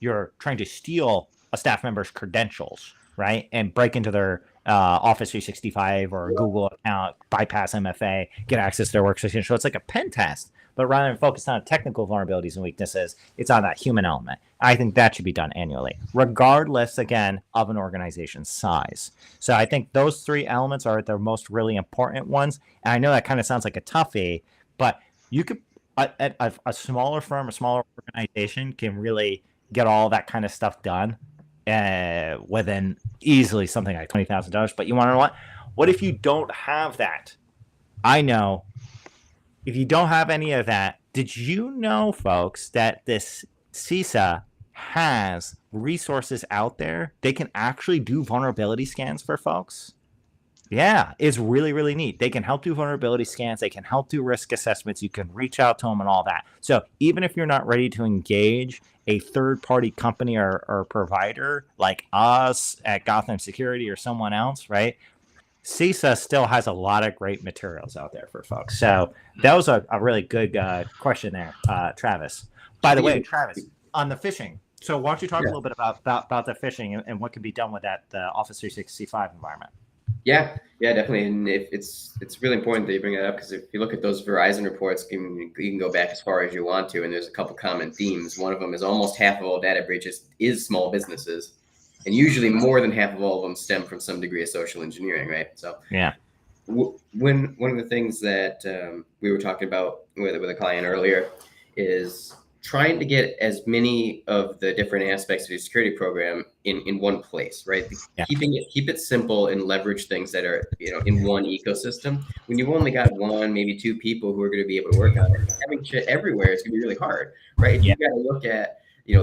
you're trying to steal a staff member's credentials, right? And break into their Office 365 or Google account, bypass MFA, get access to their workstation. So it's like a pen test. But rather than focus on technical vulnerabilities and weaknesses, it's on that human element. I think that should be done annually, regardless, again, of an organization's size. So I think those three elements are the most really important ones. And I know that kind of sounds like a toughie, but you could, a smaller firm, a smaller organization can really get all that kind of stuff done within easily something like $20,000. But you want to know what? What if you don't have that? I know. If you don't have any of that, did you know, folks, that this CISA has resources out there? They can actually do vulnerability scans for folks. Yeah, it's really, really neat. They can help do vulnerability scans. They can help do risk assessments. You can reach out to them and all that. So even if you're not ready to engage a third-party company or provider like us at Gotham Security or someone else, right? CISA still has a lot of great materials out there for folks. So that was a really good question there, Travis. By the way, Travis, on the phishing. So why don't you talk a little bit about the phishing and what can be done with that the Office 365 environment? Yeah, definitely. And if it's really important that you bring that up, because if you look at those Verizon reports, you can go back as far as you want to, and there's a couple common themes. One of them is almost half of all data breaches is small businesses. And usually more than half of all of them stem from some degree of social engineering, right? So yeah, one of the things that we were talking about with a client earlier is trying to get as many of the different aspects of your security program in one place, right? Yeah. Keep it simple and leverage things that are in one ecosystem. When you've only got one, maybe two people who are going to be able to work on it, having shit everywhere is going to be really hard, right? Yeah. You got to look at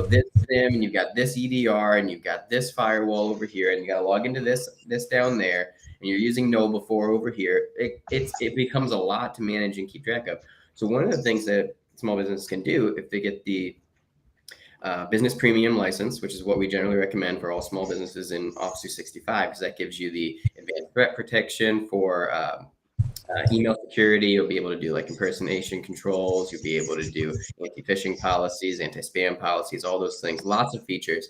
this SIM, and you've got this EDR, and you've got this firewall over here, and you got to log into this down there, and you're using KnowBe4 over here. It becomes a lot to manage and keep track of. So one of the things that small businesses can do, if they get the business premium license, which is what we generally recommend for all small businesses in Office 365, because that gives you the advanced threat protection for email security. You'll be able to do like impersonation controls. You'll be able to do anti-phishing policies, anti-spam policies, all those things, lots of features.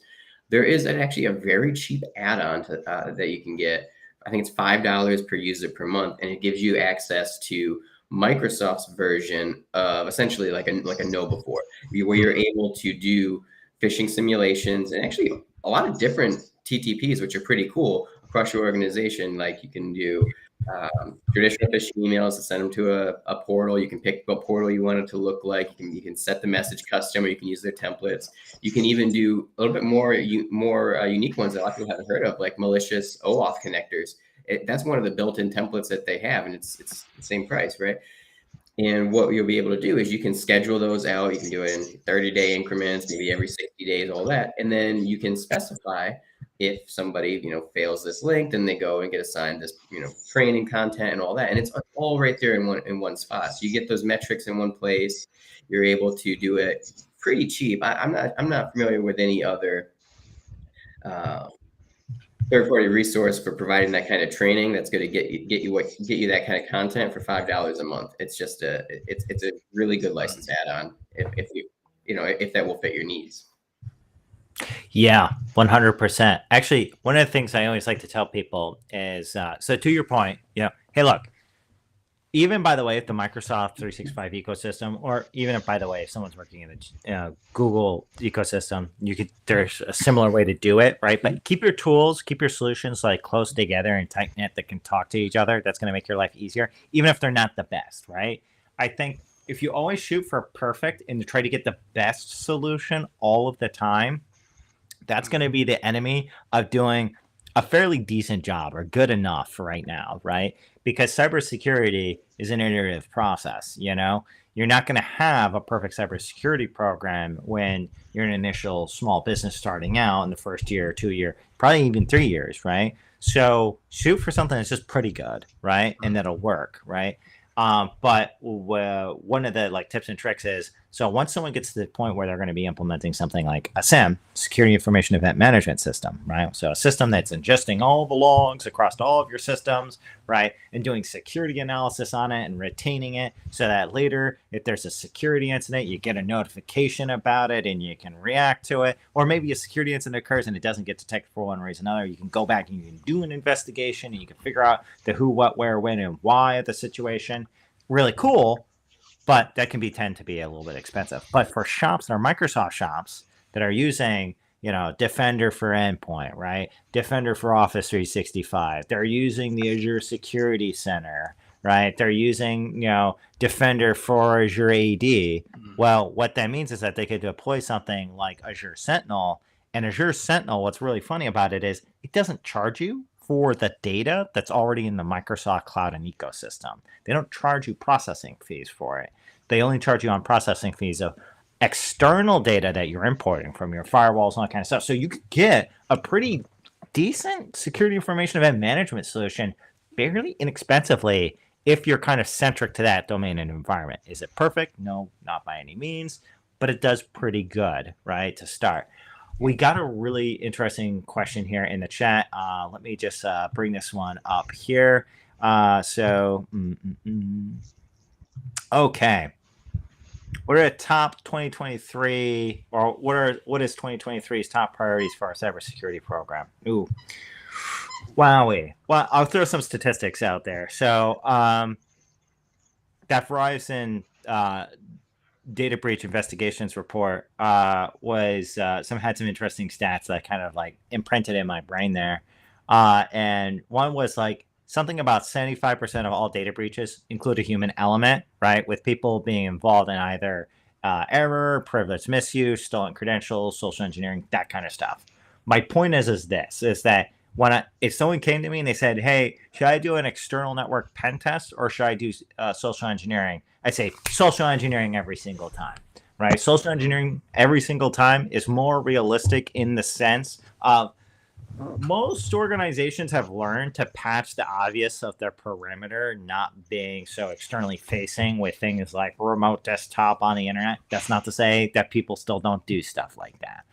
There is actually a very cheap add-on to, that you can get. I think it's $5 per user per month, and it gives you access to Microsoft's version of essentially like a KnowBe4, where you're able to do phishing simulations and actually a lot of different TTPs, which are pretty cool across your organization. Like you can do traditional phishing emails to send them to a portal. You can pick what portal you want it to look like. You can set the message custom, or you can use their templates. You can even do a little bit more unique ones that a lot of people haven't heard of, like malicious OAuth connectors. That's one of the built-in templates that they have, and it's the same price, right? And what you'll be able to do is you can schedule those out. You can do it in 30-day increments, maybe every 60 days, all that. And then you can specify if somebody, fails this link, then they go and get assigned this, training content and all that. And it's all right there in one spot. So you get those metrics in one place. You're able to do it pretty cheap. I'm not familiar with any other third-party resource for providing that kind of training that's going to get you that kind of content for $5 a month. It's just it's a really good license add-on if that will fit your needs. Yeah, 100%. Actually, one of the things I always like to tell people is, so to your point, hey, look, even by the way, if the Microsoft 365 ecosystem, or even if, by the way, if someone's working in the Google ecosystem, there's a similar way to do it, right? But keep your tools, keep your solutions like close together and tight knit that can talk to each other. That's going to make your life easier, even if they're not the best, right? I think if you always shoot for perfect and try to get the best solution all of the time, that's going to be the enemy of doing a fairly decent job or good enough right now, right? Because cybersecurity is an iterative process. You're not going to have a perfect cybersecurity program when you're an initial small business starting out in the first year, 2 year, probably even 3 years, right? So shoot for something that's just pretty good, right? And that'll work, right? But one of the tips and tricks is So once someone gets to the point where they're going to be implementing something like a SIEM, Security Information Event Management System, right? So a system that's ingesting all the logs across all of your systems, right? And doing security analysis on it and retaining it so that later, if there's a security incident, you get a notification about it and you can react to it. Or maybe a security incident occurs and it doesn't get detected for one reason or another. You can go back and you can do an investigation and you can figure out the who, what, where, when, and why of the situation. Really cool. But that can tend to be a little bit expensive. But for shops that are Microsoft shops that are using, Defender for Endpoint, right? Defender for Office 365. They're using the Azure Security Center, right? They're using, Defender for Azure AD. Well, what that means is that they could deploy something like Azure Sentinel. And Azure Sentinel, what's really funny about it is it doesn't charge you for the data that's already in the Microsoft cloud and ecosystem. They don't charge you processing fees for it. They only charge you on processing fees of external data that you're importing from your firewalls and all that kind of stuff. So you could get a pretty decent security information event management solution fairly inexpensively if you're kind of centric to that domain and environment. Is it perfect? No, not by any means, but it does pretty good, right, to start. We got a really interesting question here in the chat. Let me just bring this one up here. Okay. What are top 2023, or what is 2023's top priorities for our cybersecurity program? Ooh, wowie. Well, I'll throw some statistics out there. So that Verizon data breach investigations report had some interesting stats that kind of like imprinted in my brain there. And one was like something about 75% of all data breaches include a human element, right? With people being involved in either error, privilege misuse, stolen credentials, social engineering, that kind of stuff. My point is that if someone came to me and they said, hey, should I do an external network pen test or should I do social engineering? I say social engineering every single time, right? Social engineering every single time is more realistic in the sense of most organizations have learned to patch the obvious of their perimeter, not being so externally facing with things like remote desktop on the internet. That's not to say that people still don't do stuff like that,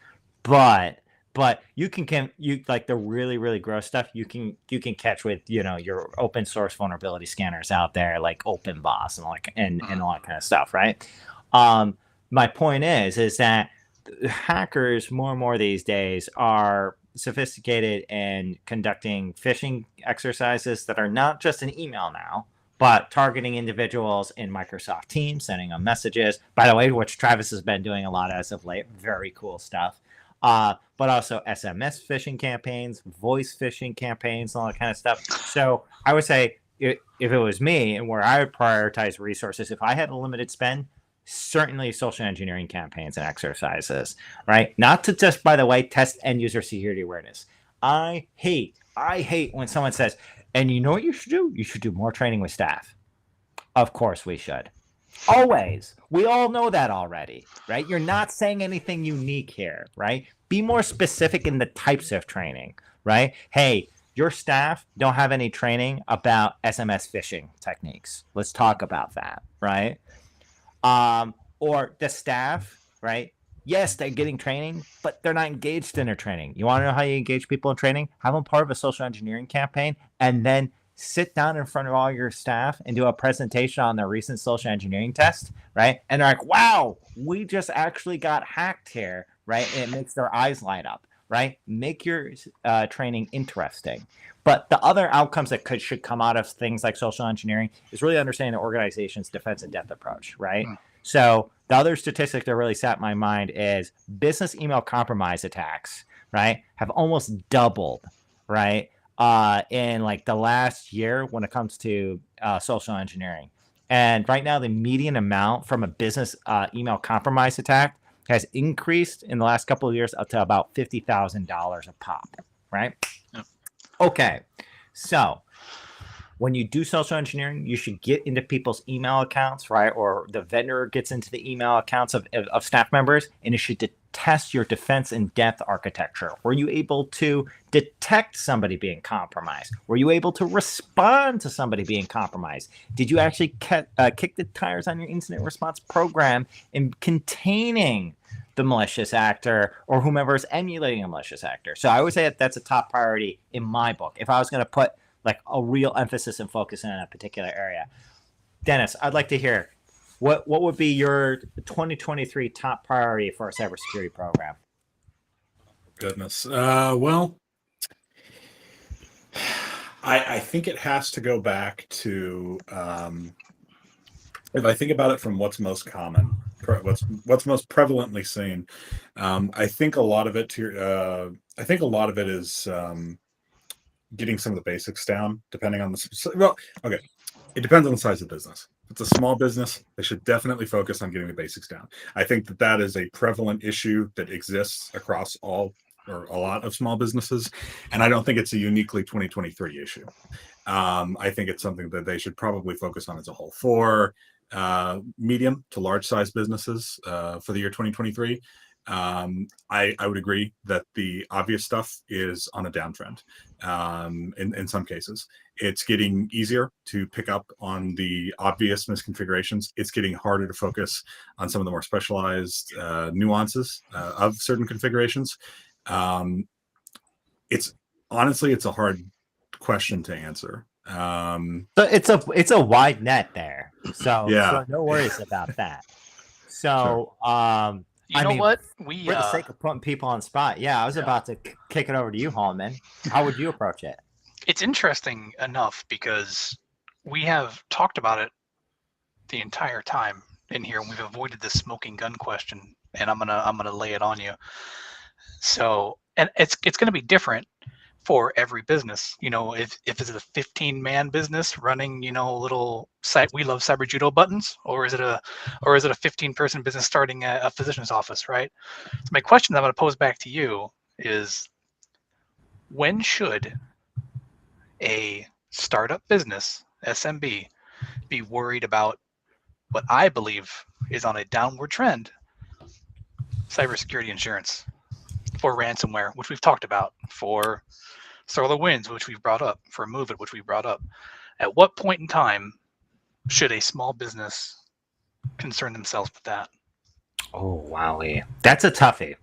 but you can like the really, really gross stuff you can catch with your open source vulnerability scanners out there like OpenBoss and all that kind of stuff, right? My point is that hackers more and more these days are sophisticated and conducting phishing exercises that are not just an email now, but targeting individuals in Microsoft Teams, sending them messages, by the way, which Travis has been doing a lot as of late. Very cool stuff. But also SMS phishing campaigns, voice phishing campaigns, all that kind of stuff. So I would say if it was me and where I would prioritize resources, if I had a limited spend, certainly social engineering campaigns and exercises, right? Not to just, by the way, test end user security awareness. I hate when someone says, and you know what you should do? You should do more training with staff. Of course we should. Always. We all know that already, right? You're not saying anything unique here, right? Be more specific in the types of training, right? Hey, your staff don't have any training about SMS phishing techniques. Let's talk about that, right? Or the staff, right? Yes, they're getting training, but they're not engaged in their training. You want to know how you engage people in training? Have them part of a social engineering campaign and then sit down in front of all your staff and do a presentation on their recent social engineering test, right? And they're like, wow, we just actually got hacked here, right? And it makes their eyes light up, right? Make your training interesting. But the other outcomes that should come out of things like social engineering is really understanding the organization's defense in depth approach, right? So the other statistic that really sat in my mind is business email compromise attacks, right, have almost doubled, right, in like the last year when it comes to social engineering. And right now, the median amount from a business email compromise attack has increased in the last couple of years up to about $50,000 a pop, right? Yep. Okay, so when you do social engineering, you should get into people's email accounts, right? Or the vendor gets into the email accounts of staff members, and it should test your defense in depth architecture? Were you able to detect somebody being compromised? Were you able to respond to somebody being compromised? Did you actually kick the tires on your incident response program in containing the malicious actor or whomever is emulating a malicious actor? So I would say that that's a top priority in my book. If I was going to put like a real emphasis and focus in a particular area. Dennis, I'd like to hear what would be your 2023 top priority for a cybersecurity program? Goodness. Well, I think it has to go back to if I think about it from what's most common, what's most prevalently seen. I think a lot of it is getting some of the basics down, depending on okay. It depends on the size of the business. If it's a small business, they should definitely focus on getting the basics down. I think that is a prevalent issue that exists across all or a lot of small businesses, and I don't think it's a uniquely 2023 issue. I think it's something that they should probably focus on as a whole. For medium to large size businesses for the year 2023, I would agree that the obvious stuff is on a downtrend. In some cases, it's getting easier to pick up on the obvious misconfigurations. It's getting harder to focus on some of the more specialized nuances of certain configurations. It's a hard question to answer. So it's a wide net there. So, Yeah. So no worries about that. So Sure. You know what? For the sake of putting people on the spot, I was about to kick it over to you, Hallman. How would you approach it? It's interesting enough because we have talked about it the entire time in here, and we've avoided the smoking gun question, and I'm gonna lay it on you. So, and it's gonna be different for every business. You know, if it's a 15-man business running, you know, a little site, we love Cyber Judo buttons, or is it a 15-person business starting a physician's office, right? So my question that I'm going to pose back to you is, when should a startup business, SMB, be worried about what I believe is on a downward trend, cybersecurity insurance for ransomware, which we've talked about, for SolarWinds, which we've brought up, for MoveIt, which we've brought up? At what point in time should a small business concern themselves with that? Oh, wowie. That's a toughie.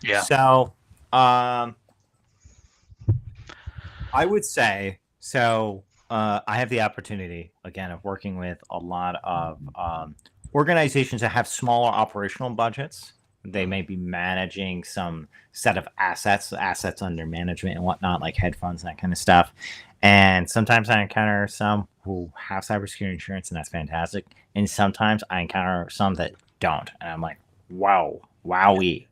Yeah. So, I would say, I have the opportunity, again, of working with a lot of organizations that have smaller operational budgets. They may be managing some set of assets under management and whatnot, like hedge funds, that kind of stuff. And sometimes I encounter some who have cybersecurity insurance, and that's fantastic. And sometimes I encounter some that don't. And I'm like, wowie.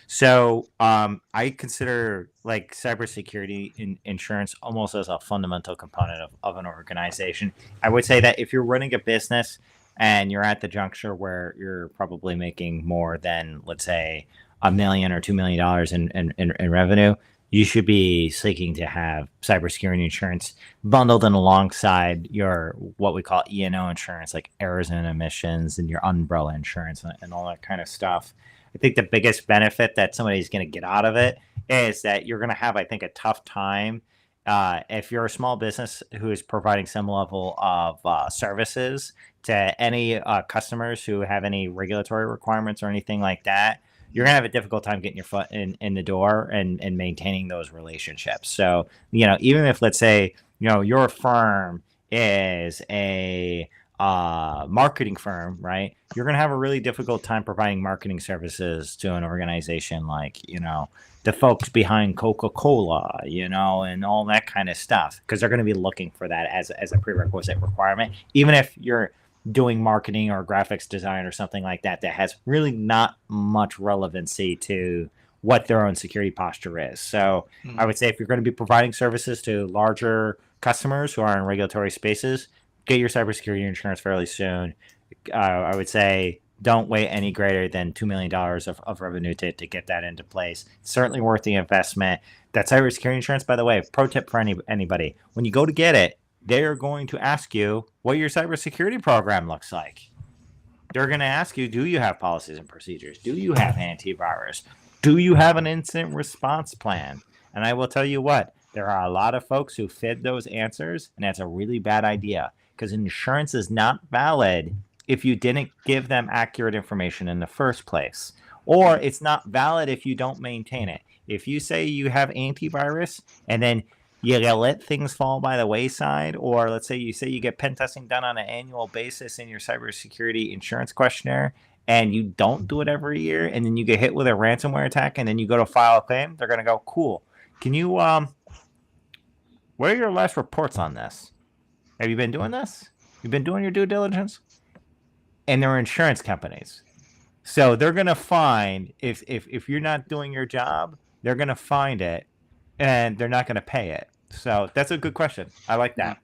So I consider like cybersecurity insurance almost as a fundamental component of an organization. I would say that if you're running a business and you're at the juncture where you're probably making more than, let's say, $1 million or $2 million in revenue, you should be seeking to have cybersecurity insurance bundled in alongside your what we call E&O insurance, like errors and omissions, and your umbrella insurance and all that kind of stuff. I think the biggest benefit that somebody's going to get out of it is that you're going to have, I think, a tough time if you're a small business who is providing some level of services to any customers who have any regulatory requirements or anything like that. You're going to have a difficult time getting your foot in the door and maintaining those relationships. So, you know, even if, let's say, you know, your firm is a marketing firm, right? You're going to have a really difficult time providing marketing services to an organization like, you know, the folks behind Coca-Cola, you know, and all that kind of stuff, because they're going to be looking for that as a prerequisite requirement, even if you're doing marketing or graphics design or something like that has really not much relevancy to what their own security posture is. So I would say if you're going to be providing services to larger customers who are in regulatory spaces, get your cybersecurity insurance fairly soon. I would say don't wait any greater than $2 million of revenue to get that into place. It's certainly worth the investment. That cybersecurity insurance, by the way, pro tip for anybody, when you go to get it, they're going to ask you what your cybersecurity program looks like. They're going to ask you, do you have policies and procedures? Do you have antivirus? Do you have an incident response plan? And I will tell you what, there are a lot of folks who fit those answers, and that's a really bad idea because insurance is not valid if you didn't give them accurate information in the first place, or it's not valid if you don't maintain it. If you say you have antivirus and then you let things fall by the wayside, or let's say you get pen testing done on an annual basis in your cybersecurity insurance questionnaire, and you don't do it every year, and then you get hit with a ransomware attack, and then you go to file a claim, they're going to go, cool. Can you, what are your last reports on this? Have you been doing this? You've been doing your due diligence? And they're insurance companies. So they're going to find, if you're not doing your job, they're going to find it, and they're not going to pay it. So that's a good question. I like that.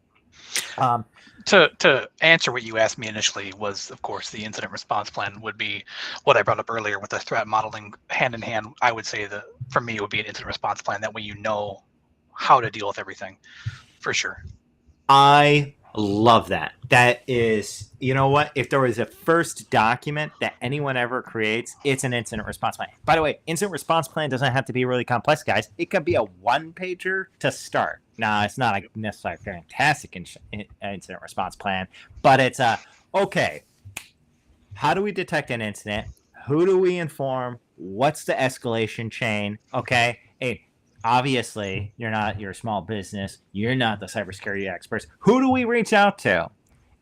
To answer what you asked me initially was, of course, the incident response plan would be what I brought up earlier with the threat modeling hand in hand. I would say that for me, it would be an incident response plan. That way you know how to deal with everything, for sure. I love that. That is, you know what? If there was a first document that anyone ever creates, it's an incident response plan. By the way, incident response plan doesn't have to be really complex, guys. It could be a one-pager to start. Now, it's not necessarily a fantastic incident response plan, but it's okay, how do we detect an incident? Who do we inform? What's the escalation chain? Okay, hey, obviously, you're a small business. You're not the cybersecurity experts. Who do we reach out to?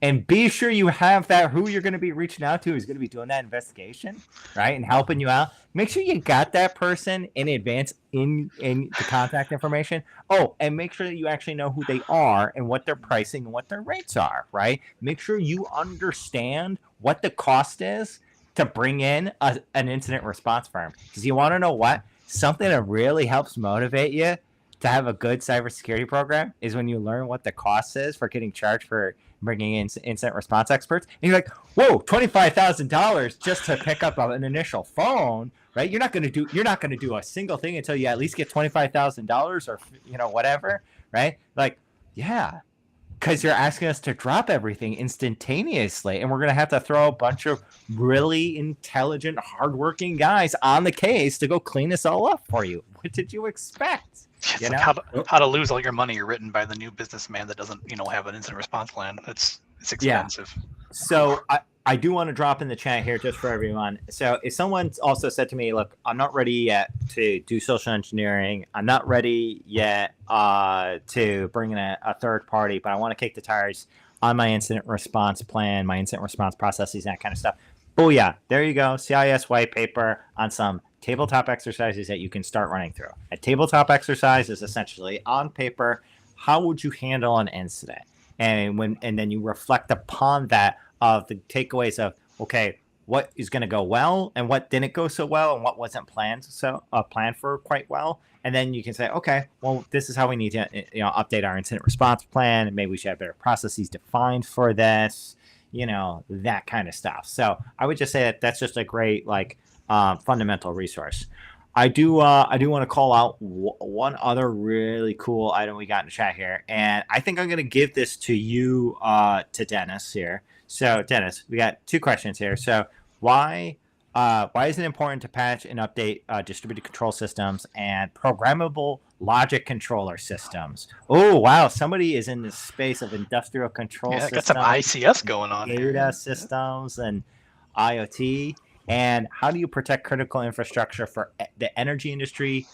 And be sure you have that who you're going to be reaching out to is going to be doing that investigation, right? And helping you out. Make sure you got that person in advance in the contact information. Oh, and make sure that you actually know who they are and what their pricing and what their rates are, right? Make sure you understand what the cost is to bring in an incident response firm. Because you want to know what? Something that really helps motivate you to have a good cybersecurity program is when you learn what the cost is for getting charged for bringing in incident response experts. And you're like, whoa, $25,000 just to pick up an initial phone, right? You're not going to do a single thing until you at least get $25,000 or, whatever, right? Like, yeah, because you're asking us to drop everything instantaneously, and we're going to have to throw a bunch of really intelligent, hardworking guys on the case to go clean this all up for you. What did you expect? It's like how to lose all your money written by the new businessman that doesn't, have an incident response plan. It's expensive. Yeah. So I do want to drop in the chat here just for everyone. So if someone also said to me, look, I'm not ready yet to do social engineering. I'm not ready yet to bring in a third party, but I want to kick the tires on my incident response plan, my incident response processes, that kind of stuff. Booyah. There you go. CIS white paper on some tabletop exercises that you can start running through. A tabletop exercise is essentially on paper, how would you handle an incident? And then you reflect upon that of the takeaways of, okay, what is going to go well and what didn't go so well and what wasn't planned for quite well. And then you can say, okay, well, this is how we need to update our incident response plan, and maybe we should have better processes defined for this, that kind of stuff. So I would just say that that's just a great fundamental resource. I do want to call out one other really cool item we got in the chat here, and I think I'm going to give this to you, to Dennis here. So Dennis, we got two questions here. So why is it important to patch and update distributed control systems and programmable logic controller systems? Oh wow, somebody is in the space of industrial control systems. Got some ICS going on. Data systems and IoT. And how do you protect critical infrastructure for the energy industry,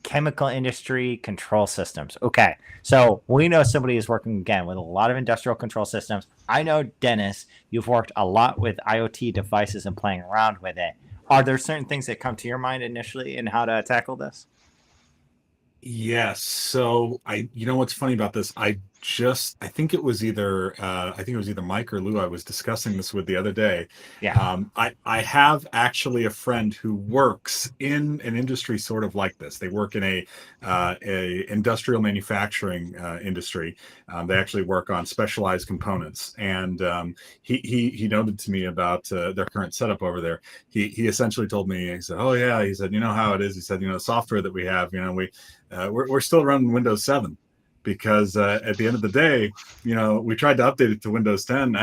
chemical industry, control systems? Okay, so we know somebody is working, again, with a lot of industrial control systems. I know, Dennis, you've worked a lot with IoT devices and playing around with it. Are there certain things that come to your mind initially in how to tackle this? Yes. So what's funny about this? I think it was either Mike or Lou I was discussing this with the other day. Yeah. I have actually a friend who works in an industry sort of like this. They work in a industrial manufacturing industry. They actually work on specialized components, and he noted to me about their current setup over there. He essentially told me, he said, "Oh yeah," he said, "You know how it is." He said, "The software that we have, we're still running Windows 7." because at the end of the day, we tried to update it to Windows 10.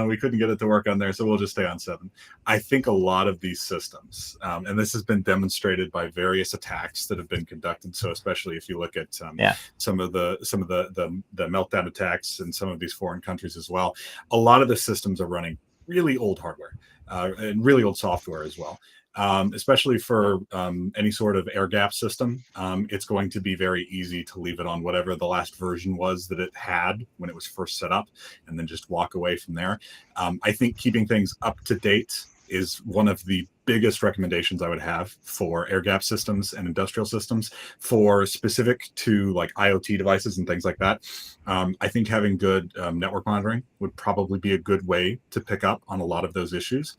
We couldn't get it to work on there, so we'll just stay on 7. I think a lot of these systems, and this has been demonstrated by various attacks that have been conducted. So especially if you look at some of the meltdown attacks in some of these foreign countries as well, a lot of the systems are running really old hardware and really old software as well. Especially for any sort of air gap system, it's going to be very easy to leave it on whatever the last version was that it had when it was first set up, and then just walk away from there. I think keeping things up to date is one of the biggest recommendations I would have for air gap systems and industrial systems. For specific to like IoT devices and things like that, I think having good network monitoring would probably be a good way to pick up on a lot of those issues.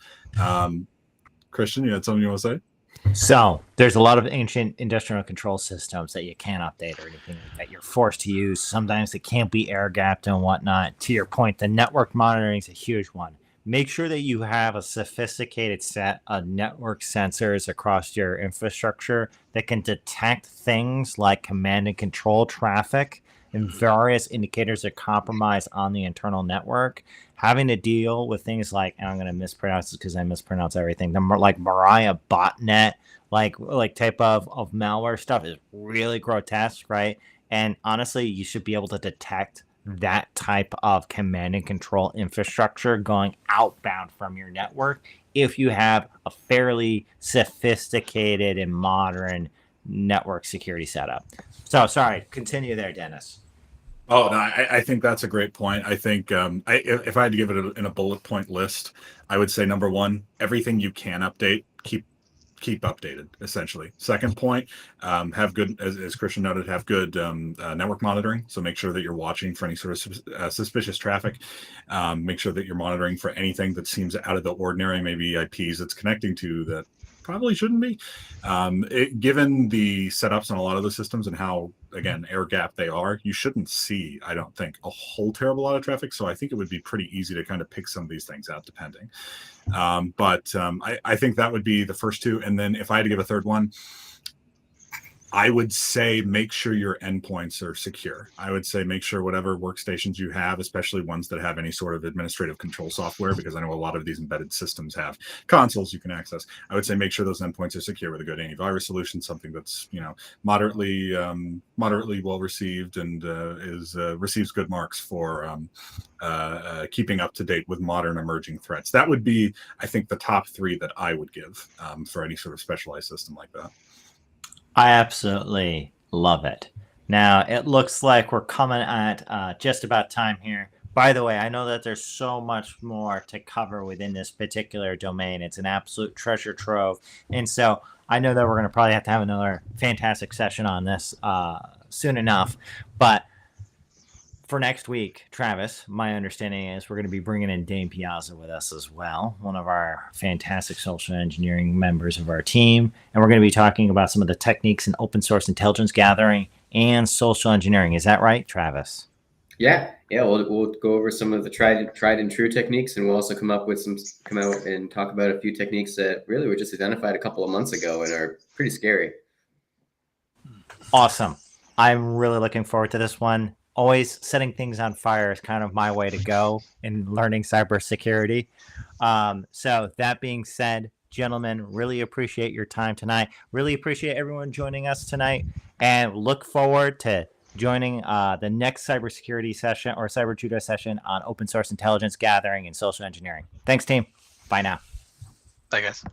Christian, you had something you want to say? So there's a lot of ancient industrial control systems that you can't update or anything that you're forced to use. Sometimes they can't be air gapped and whatnot. To your point, the network monitoring is a huge one. Make sure that you have a sophisticated set of network sensors across your infrastructure that can detect things like command and control traffic and various indicators of compromise on the internal network. Having to deal with things like, and I'm going to mispronounce this because I mispronounce everything, like Mariah botnet, like type of malware stuff is really grotesque, right? And honestly, you should be able to detect that type of command and control infrastructure going outbound from your network if you have a fairly sophisticated and modern network security setup. So sorry, continue there, Dennis. Oh, no, I think that's a great point. I think if I had to give it in a bullet point list, I would say number one, everything you can update, keep updated, essentially. Second point, have good, as Christian noted, have good network monitoring. So make sure that you're watching for any sort of suspicious traffic. Make sure that you're monitoring for anything that seems out of the ordinary, maybe IPs it's connecting to that probably shouldn't be. Given the setups on a lot of the systems and how, again, air gap they are, you shouldn't see, I don't think, a whole terrible lot of traffic. So I think it would be pretty easy to kind of pick some of these things out depending. But I think that would be the first two. And then if I had to give a third one, I would say make sure your endpoints are secure. I would say make sure whatever workstations you have, especially ones that have any sort of administrative control software, because I know a lot of these embedded systems have consoles you can access. I would say make sure those endpoints are secure with a good antivirus solution, something that's moderately well received and receives good marks for keeping up to date with modern emerging threats. That would be, I think, the top three that I would give for any sort of specialized system like that. I absolutely love it. Now, it looks like we're coming at just about time here. By the way, I know that there's so much more to cover within this particular domain. It's an absolute treasure trove. And so I know that we're going to probably have to have another fantastic session on this soon enough. But for next week, Travis, my understanding is we're going to be bringing in Dane Piazza with us as well, one of our fantastic social engineering members of our team. And we're going to be talking about some of the techniques in open source intelligence gathering and social engineering. Is that right, Travis? Yeah. We'll go over some of the tried and true techniques, and we'll also come out and talk about a few techniques that really were just identified a couple of months ago and are pretty scary. Awesome. I'm really looking forward to this one. Always setting things on fire is kind of my way to go in learning cybersecurity. So that being said, gentlemen, really appreciate your time tonight. Really appreciate everyone joining us tonight, and look forward to joining the next cybersecurity session or Cyber Judo session on open source intelligence gathering and social engineering. Thanks, team. Bye now. Bye, guys.